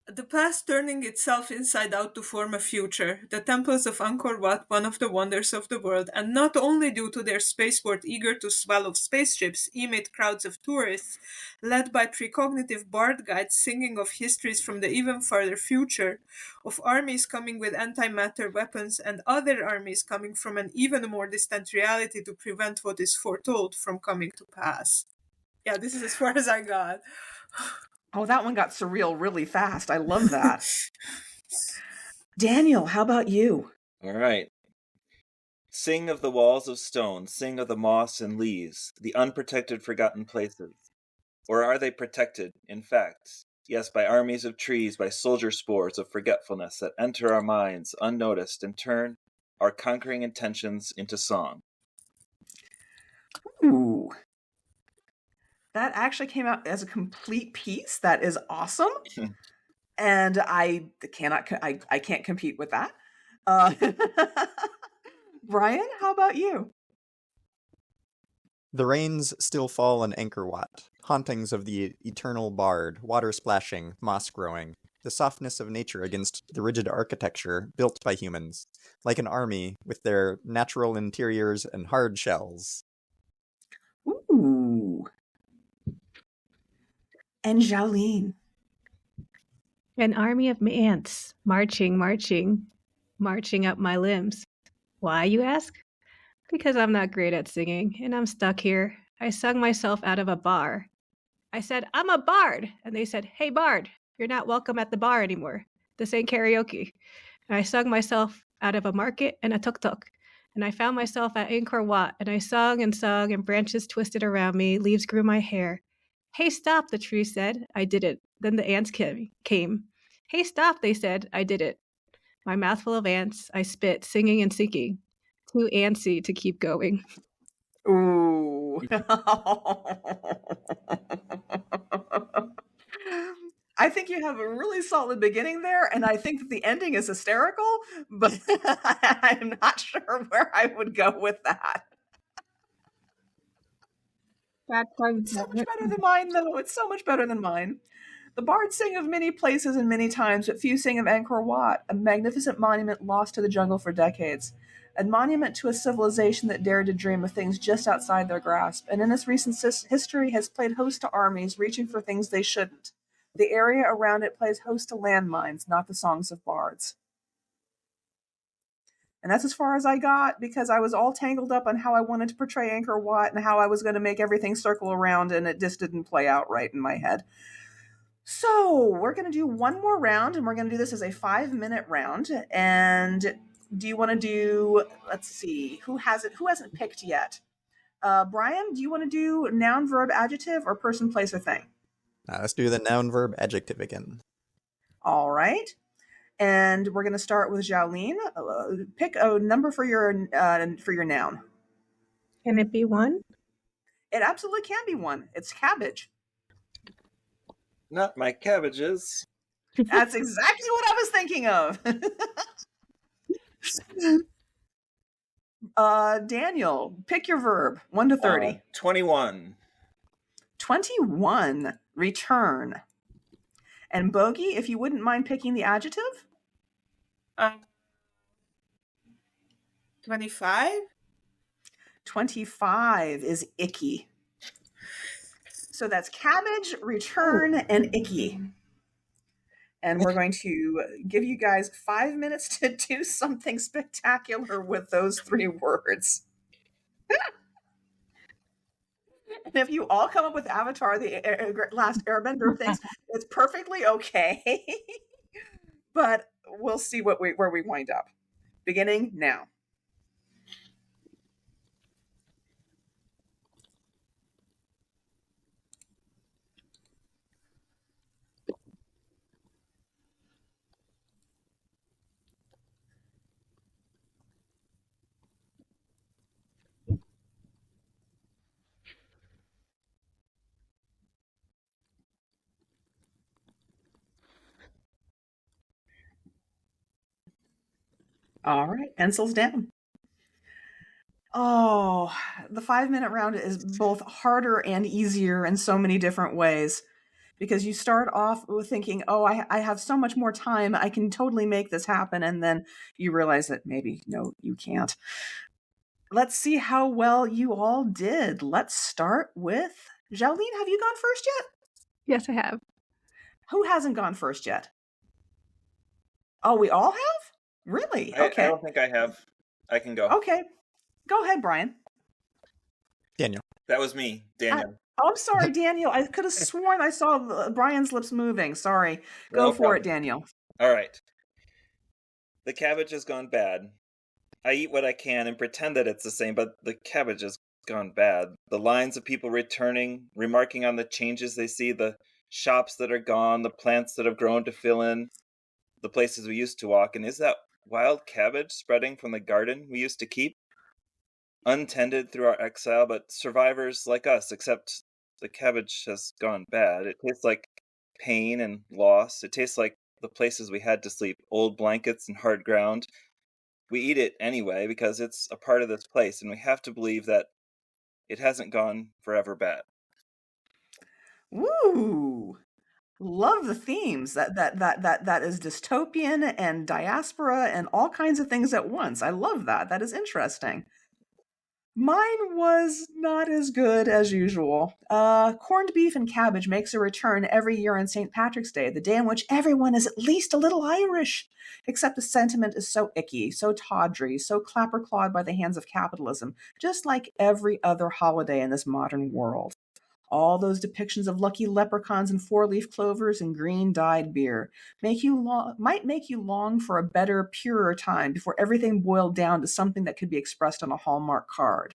Speaker 5: The past turning itself inside out to form a future, the temples of Angkor Wat, one of the wonders of the world, and not only due to their spaceport eager to swallow spaceships, emit crowds of tourists, led by precognitive bard guides singing of histories from the even farther future, of armies coming with antimatter weapons and other armies coming from an even more distant reality to prevent what is foretold from coming to pass. Yeah, this is as far as I got.
Speaker 1: Oh, that one got surreal really fast. I love that. Daniel, how about you?
Speaker 2: All right. Sing of the walls of stone, sing of the moss and leaves, the unprotected forgotten places. Or are they protected, in fact? Yes, by armies of trees, by soldier spores of forgetfulness that enter our minds unnoticed and turn our conquering intentions into song.
Speaker 1: Ooh. That actually came out as a complete piece. That is awesome. And I can't compete with that. Brian, how about you?
Speaker 3: The rains still fall in Angkor Wat, hauntings of the eternal bard, water splashing, moss growing, the softness of nature against the rigid architecture built by humans, like an army with their natural interiors and hard shells.
Speaker 1: Ooh. And Jolene.
Speaker 4: An army of ants, marching up my limbs. Why, you ask? Because I'm not great at singing, and I'm stuck here. I sung myself out of a bar. I said, I'm a bard. And they said, hey, bard, you're not welcome at the bar anymore. This ain't karaoke. And I sung myself out of a market and a tuk-tuk. And I found myself at Angkor Wat, and I sung, and branches twisted around me, leaves grew my hair. Hey, stop, the tree said. I did it. Then the ants came. Hey, stop, they said. I did it. My mouth full of ants, I spit, singing and sinking. Too antsy to keep going.
Speaker 1: Ooh. I think you have a really solid beginning there, and I think that the ending is hysterical, but I'm not sure where I would go with that.
Speaker 4: That's
Speaker 1: So much better than mine, though. It's so much better than mine. The bards sing of many places and many times, but few sing of Angkor Wat, a magnificent monument lost to the jungle for decades. A monument to a civilization that dared to dream of things just outside their grasp, and in its recent history has played host to armies reaching for things they shouldn't. The area around it plays host to landmines, not the songs of bards. And that's as far as I got, because I was all tangled up on how I wanted to portray Angkor Wat and how I was going to make everything circle around, and it just didn't play out right in my head. So we're going to do one more round, and we're going to do this as a 5-minute round. And do you want to do, let's see, who hasn't picked yet? Brian, do you want to do noun, verb, adjective, or person, place, or thing?
Speaker 3: Let's do the noun, verb, adjective again.
Speaker 1: All right. And we're going to start with Jolene. Pick a number for your noun.
Speaker 4: Can it be 1?
Speaker 1: It absolutely can be 1. It's cabbage.
Speaker 2: Not my cabbages.
Speaker 1: That's exactly what I was thinking of. Daniel, pick your verb. 1 to 30.
Speaker 2: 21.
Speaker 1: 21. Return. And Bogey, if you wouldn't mind picking the adjective.
Speaker 5: 25.
Speaker 1: 25 is icky. So that's cabbage, return, and icky. And we're going to give you guys 5 minutes to do something spectacular with those 3 words. And if you all come up with Avatar, the Last Airbender things, it's perfectly okay. But we'll see where we wind up. Beginning now. All right, pencils down. Oh, the 5-minute round is both harder and easier in so many different ways, because you start off with thinking, oh, I have so much more time, I can totally make this happen, and then you realize that maybe, no, you can't. Let's see how well you all did. Let's start with Jolene. Have you gone first yet?
Speaker 4: Yes, I have.
Speaker 1: Who hasn't gone first yet? Oh, we all have? Really? Okay.
Speaker 2: I don't think I have. I can go.
Speaker 1: Okay. Go ahead, Brian.
Speaker 3: Daniel.
Speaker 2: That was me, Daniel.
Speaker 1: I'm sorry, Daniel. I could have sworn I saw Brian's lips moving. Sorry. Go for it, Daniel.
Speaker 2: All right. The cabbage has gone bad. I eat what I can and pretend that it's the same, but the cabbage has gone bad. The lines of people returning, remarking on the changes they see, the shops that are gone, the plants that have grown to fill in the places we used to walk. And is that wild cabbage spreading from the garden we used to keep? Untended through our exile, but survivors like us, except the cabbage has gone bad. It tastes like pain and loss. It tastes like the places we had to sleep, old blankets and hard ground. We eat it anyway because it's a part of this place, and we have to believe that it hasn't gone forever bad.
Speaker 1: Woo! Love the themes. That is dystopian and diaspora and all kinds of things at once. I love that. That is interesting. Mine was not as good as usual. Corned beef and cabbage makes a return every year on St. Patrick's Day, the day in which everyone is at least a little Irish. Except the sentiment is so icky, so tawdry, so clapper-clawed by the hands of capitalism, just like every other holiday in this modern world. All those depictions of lucky leprechauns and four-leaf clovers and green-dyed beer might make you long for a better, purer time before everything boiled down to something that could be expressed on a Hallmark card.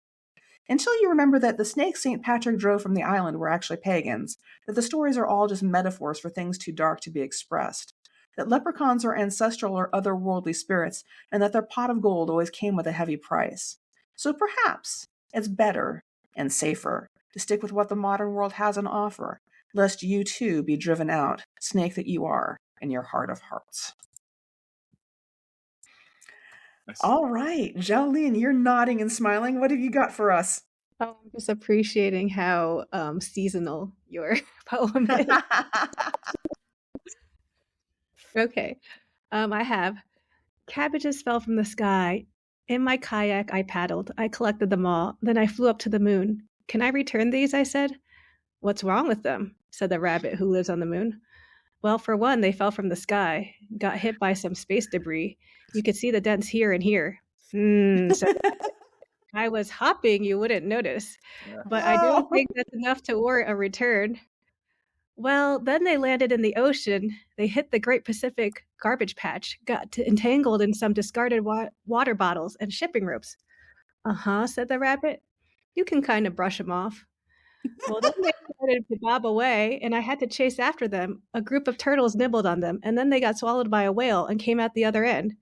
Speaker 1: Until you remember that the snakes St. Patrick drove from the island were actually pagans, that the stories are all just metaphors for things too dark to be expressed, that leprechauns are ancestral or otherworldly spirits, and that their pot of gold always came with a heavy price. So perhaps it's better and safer to stick with what the modern world has on offer, lest you too be driven out, snake that you are, in your heart of hearts. Nice. All right, Jolene, you're nodding and smiling. What have you got for us?
Speaker 4: Oh, I'm just appreciating how seasonal your poem is. Okay, I have. Cabbages fell from the sky. In my kayak, I paddled. I collected them all. Then I flew up to the moon. Can I return these? I said. What's wrong with them? Said the rabbit who lives on the moon. Well, for one, they fell from the sky, got hit by some space debris. You could see the dents here and here. Said the rabbit. I was hopping, you wouldn't notice. But I don't think that's enough to warrant a return. Well, then they landed in the ocean. They hit the Great Pacific Garbage Patch, got entangled in some discarded water bottles and shipping ropes. Uh-huh, said the rabbit. You can kind of brush them off. Well, then they started to bob away, and I had to chase after them. A group of turtles nibbled on them, and then they got swallowed by a whale and came out the other end.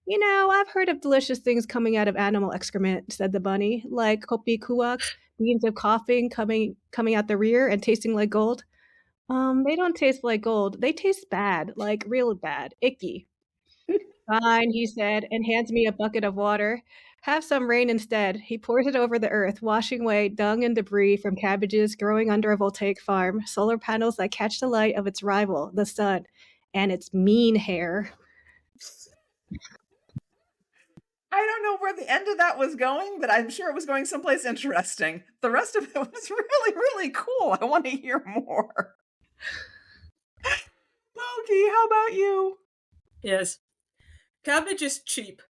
Speaker 4: You know, I've heard of delicious things coming out of animal excrement, said the bunny, like kopi kuak, beans of coughing coming out the rear and tasting like gold. They don't taste like gold. They taste bad, like real bad, icky. Fine, he said, and hands me a bucket of water. Have some rain instead. He pours it over the earth, washing away dung and debris from cabbages growing under a voltaic farm, solar panels that catch the light of its rival, the sun, and its mean hair.
Speaker 1: I don't know where the end of that was going, but I'm sure it was going someplace interesting. The rest of it was really, really cool. I want to hear more. Loki, how about you?
Speaker 5: Yes. Cabbage is cheap.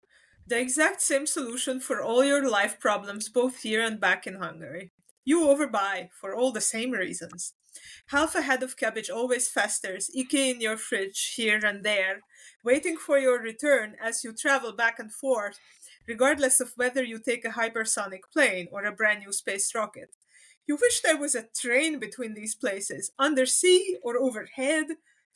Speaker 5: The exact same solution for all your life problems, both here and back in Hungary. You overbuy for all the same reasons. Half a head of cabbage always festers, icky in your fridge here and there, waiting for your return as you travel back and forth, regardless of whether you take a hypersonic plane or a brand new space rocket. You wish there was a train between these places, undersea or overhead,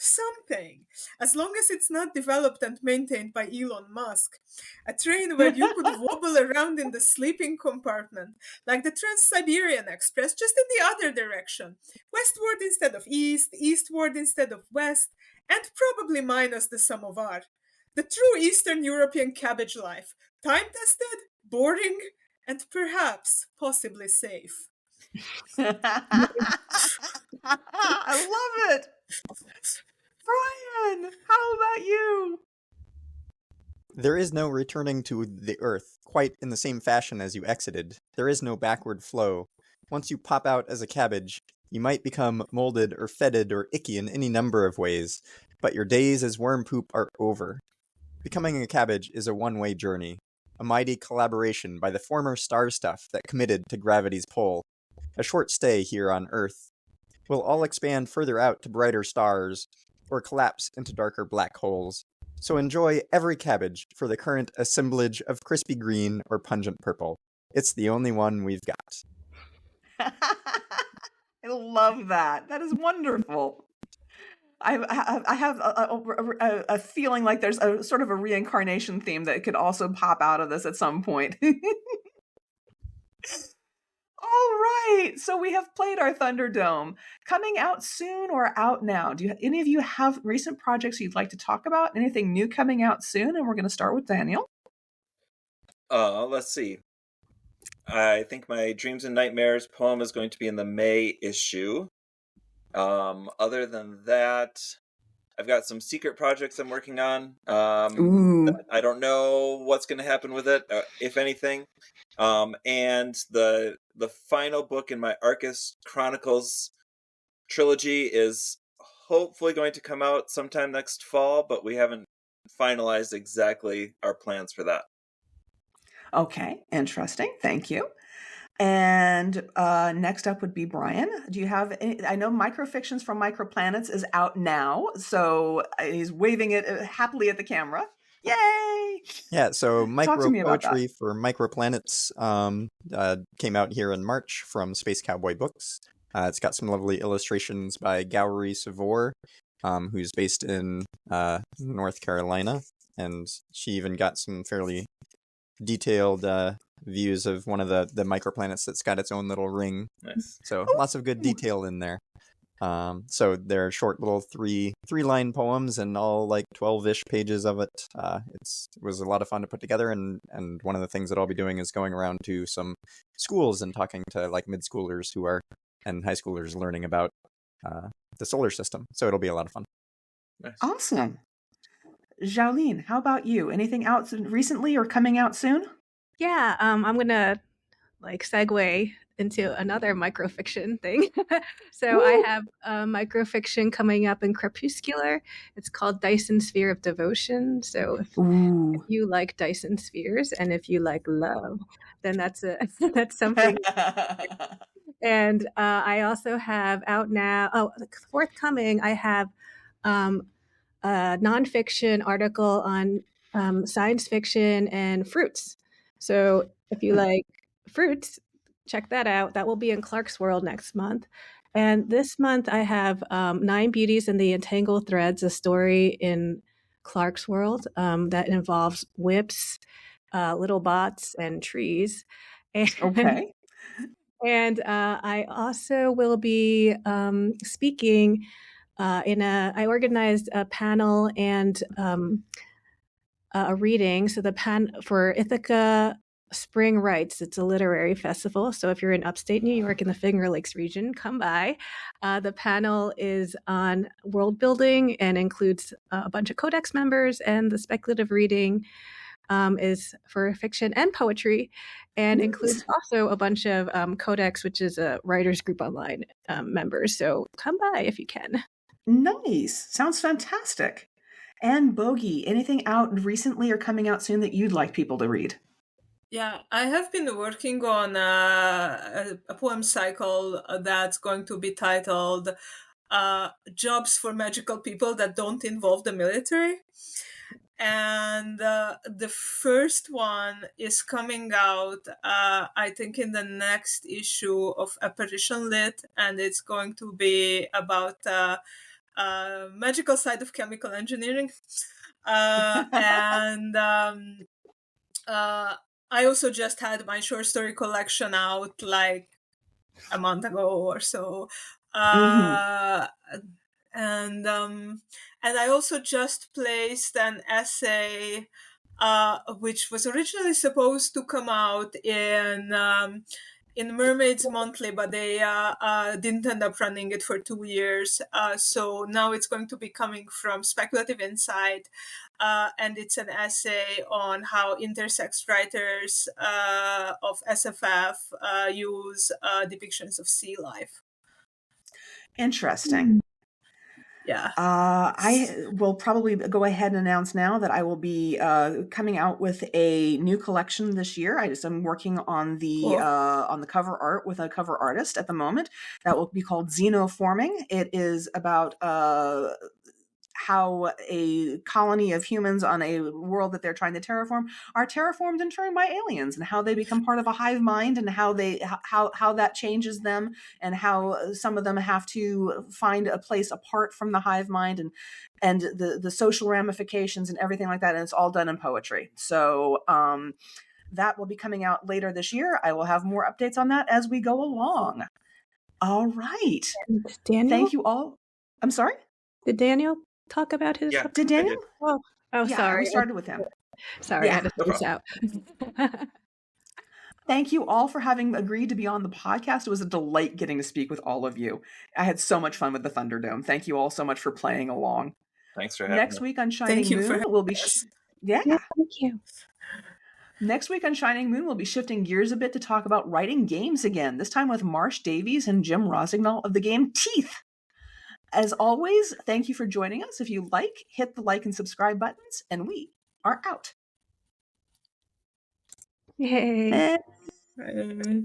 Speaker 5: something, as long as it's not developed and maintained by Elon Musk. A train where you could wobble around in the sleeping compartment, like the Trans-Siberian Express, just in the other direction, westward instead of east, eastward instead of west, and probably minus the samovar. The true Eastern European cabbage life. Time-tested, boring, and perhaps possibly safe.
Speaker 1: I love it. Brian, how about you?
Speaker 3: There is no returning to the earth quite in the same fashion as you exited. There is no backward flow. Once you pop out as a cabbage, you might become molded or fetid or icky in any number of ways, but your days as worm poop are over. Becoming a cabbage is a one-way journey, a mighty collaboration by the former star stuff that committed to gravity's pull. A short stay here on Earth. We'll all expand further out to brighter stars, or collapse into darker black holes. So enjoy every cabbage for the current assemblage of crispy green or pungent purple. It's the only one we've got.
Speaker 1: I love that. That is wonderful. I have a feeling like there's a sort of a reincarnation theme that could also pop out of this at some point. All right, so we have played our Thunderdome. Coming out soon or out now? Do any of you have recent projects you'd like to talk about? Anything new coming out soon? And we're going to start with Daniel.
Speaker 2: Let's see. I think my Dreams and Nightmares poem is going to be in the May issue. Other than that, I've got some secret projects I'm working on. I don't know what's going to happen with it, if anything. And the final book in my Arcist Chronicles trilogy is hopefully going to come out sometime next fall, but we haven't finalized exactly our plans for that.
Speaker 1: Okay, interesting. Thank you. And next up would be Brian. Do you have any? I know Microfictions from Microplanets is out now, so he's waving it happily at the camera. Yay!
Speaker 3: Yeah, so Poetry for Microplanets came out here in March from Space Cowboy Books. It's got some lovely illustrations by Gowrie Savor, who's based in North Carolina, and she even got some fairly detailed views of one of the microplanets that's got its own little ring.
Speaker 2: Nice.
Speaker 3: So lots of good detail in there. So they're short little three-line poems and all like 12-ish pages of it. It was a lot of fun to put together, and one of the things that I'll be doing is going around to some schools and talking to like mid-schoolers and high schoolers learning about the solar system. So it'll be a lot of fun.
Speaker 2: Nice.
Speaker 1: Awesome. Xiaolin, how about you? Anything out recently or coming out soon?
Speaker 4: Yeah, I'm gonna segue into another microfiction thing. So
Speaker 1: Woo!
Speaker 4: I have a microfiction coming up in Crepuscular. It's called Dyson Sphere of Devotion. So if you like Dyson spheres and if you like love, then that's something. And I also have out now, forthcoming, I have a nonfiction article on science fiction and fruits. So if you like fruits, check that out. That will be in Clark's World next month. And this month I have 9 Beauties and the Entangled Threads, a story in Clark's World that involves whips, little bots, and trees.
Speaker 1: Okay.
Speaker 4: And I also will be speaking I organized a panel and a reading. So for Ithaca Spring Rights, it's a literary festival. So if you're in upstate New York in the Finger Lakes region, come by. The panel is on world building and includes a bunch of Codex members, and the speculative reading is for fiction and poetry, and includes also a bunch of Codex, which is a writers group online members. So come by if you can.
Speaker 1: Nice. Sounds fantastic. And Bogey, anything out recently or coming out soon that you'd like people to read?
Speaker 5: Yeah, I have been working on a poem cycle that's going to be titled Jobs for Magical People That Don't Involve the Military. And the first one is coming out, I think, in the next issue of Apparition Lit, and it's going to be about magical side of chemical engineering. And I also just had my short story collection out like a month ago or so. And I also just placed an essay which was originally supposed to come out in Mermaids Monthly, but they didn't end up running it for 2 years. So now it's going to be coming from Speculative Insight, and it's an essay on how intersex writers of SFF use depictions of sea life.
Speaker 1: Interesting.
Speaker 5: Yeah.
Speaker 1: I will probably go ahead and announce now that I will be coming out with a new collection this year. I'm working on the cover art with a cover artist at the moment. That will be called Xenoforming. It is about how a colony of humans on a world that they're trying to terraform are terraformed in turn by aliens, and how they become part of a hive mind, and how that changes them, and how some of them have to find a place apart from the hive mind, and the social ramifications and everything like that. And it's all done in poetry. So that will be coming out later this year. I will have more updates on that as we go along. All right.
Speaker 4: Daniel?
Speaker 1: Thank you all. I'm sorry?
Speaker 4: Did Daniel talk about his?
Speaker 2: Yeah,
Speaker 1: Did Daniel?
Speaker 4: Oh,
Speaker 1: Yeah,
Speaker 4: sorry.
Speaker 1: we started with him.
Speaker 4: Sorry,
Speaker 1: Yeah.
Speaker 4: I had to space out.
Speaker 1: Thank you all for having agreed to be on the podcast. It was a delight getting to speak with all of you. I had so much fun with the Thunderdome. Thank you all so much for playing along.
Speaker 2: Thanks for having
Speaker 1: Next
Speaker 2: me.
Speaker 1: week on Shining
Speaker 5: Thank you
Speaker 1: Moon,
Speaker 5: for
Speaker 1: we'll be
Speaker 4: Yeah, thank you.
Speaker 1: Next week on Shining Moon, we'll be shifting gears a bit to talk about writing games again. This time with Marsh Davies and Jim Rosignol of the game Teeth. As always, thank you for joining us. If you like, hit the like and subscribe buttons, and we are out.
Speaker 4: Yay.
Speaker 5: Bye.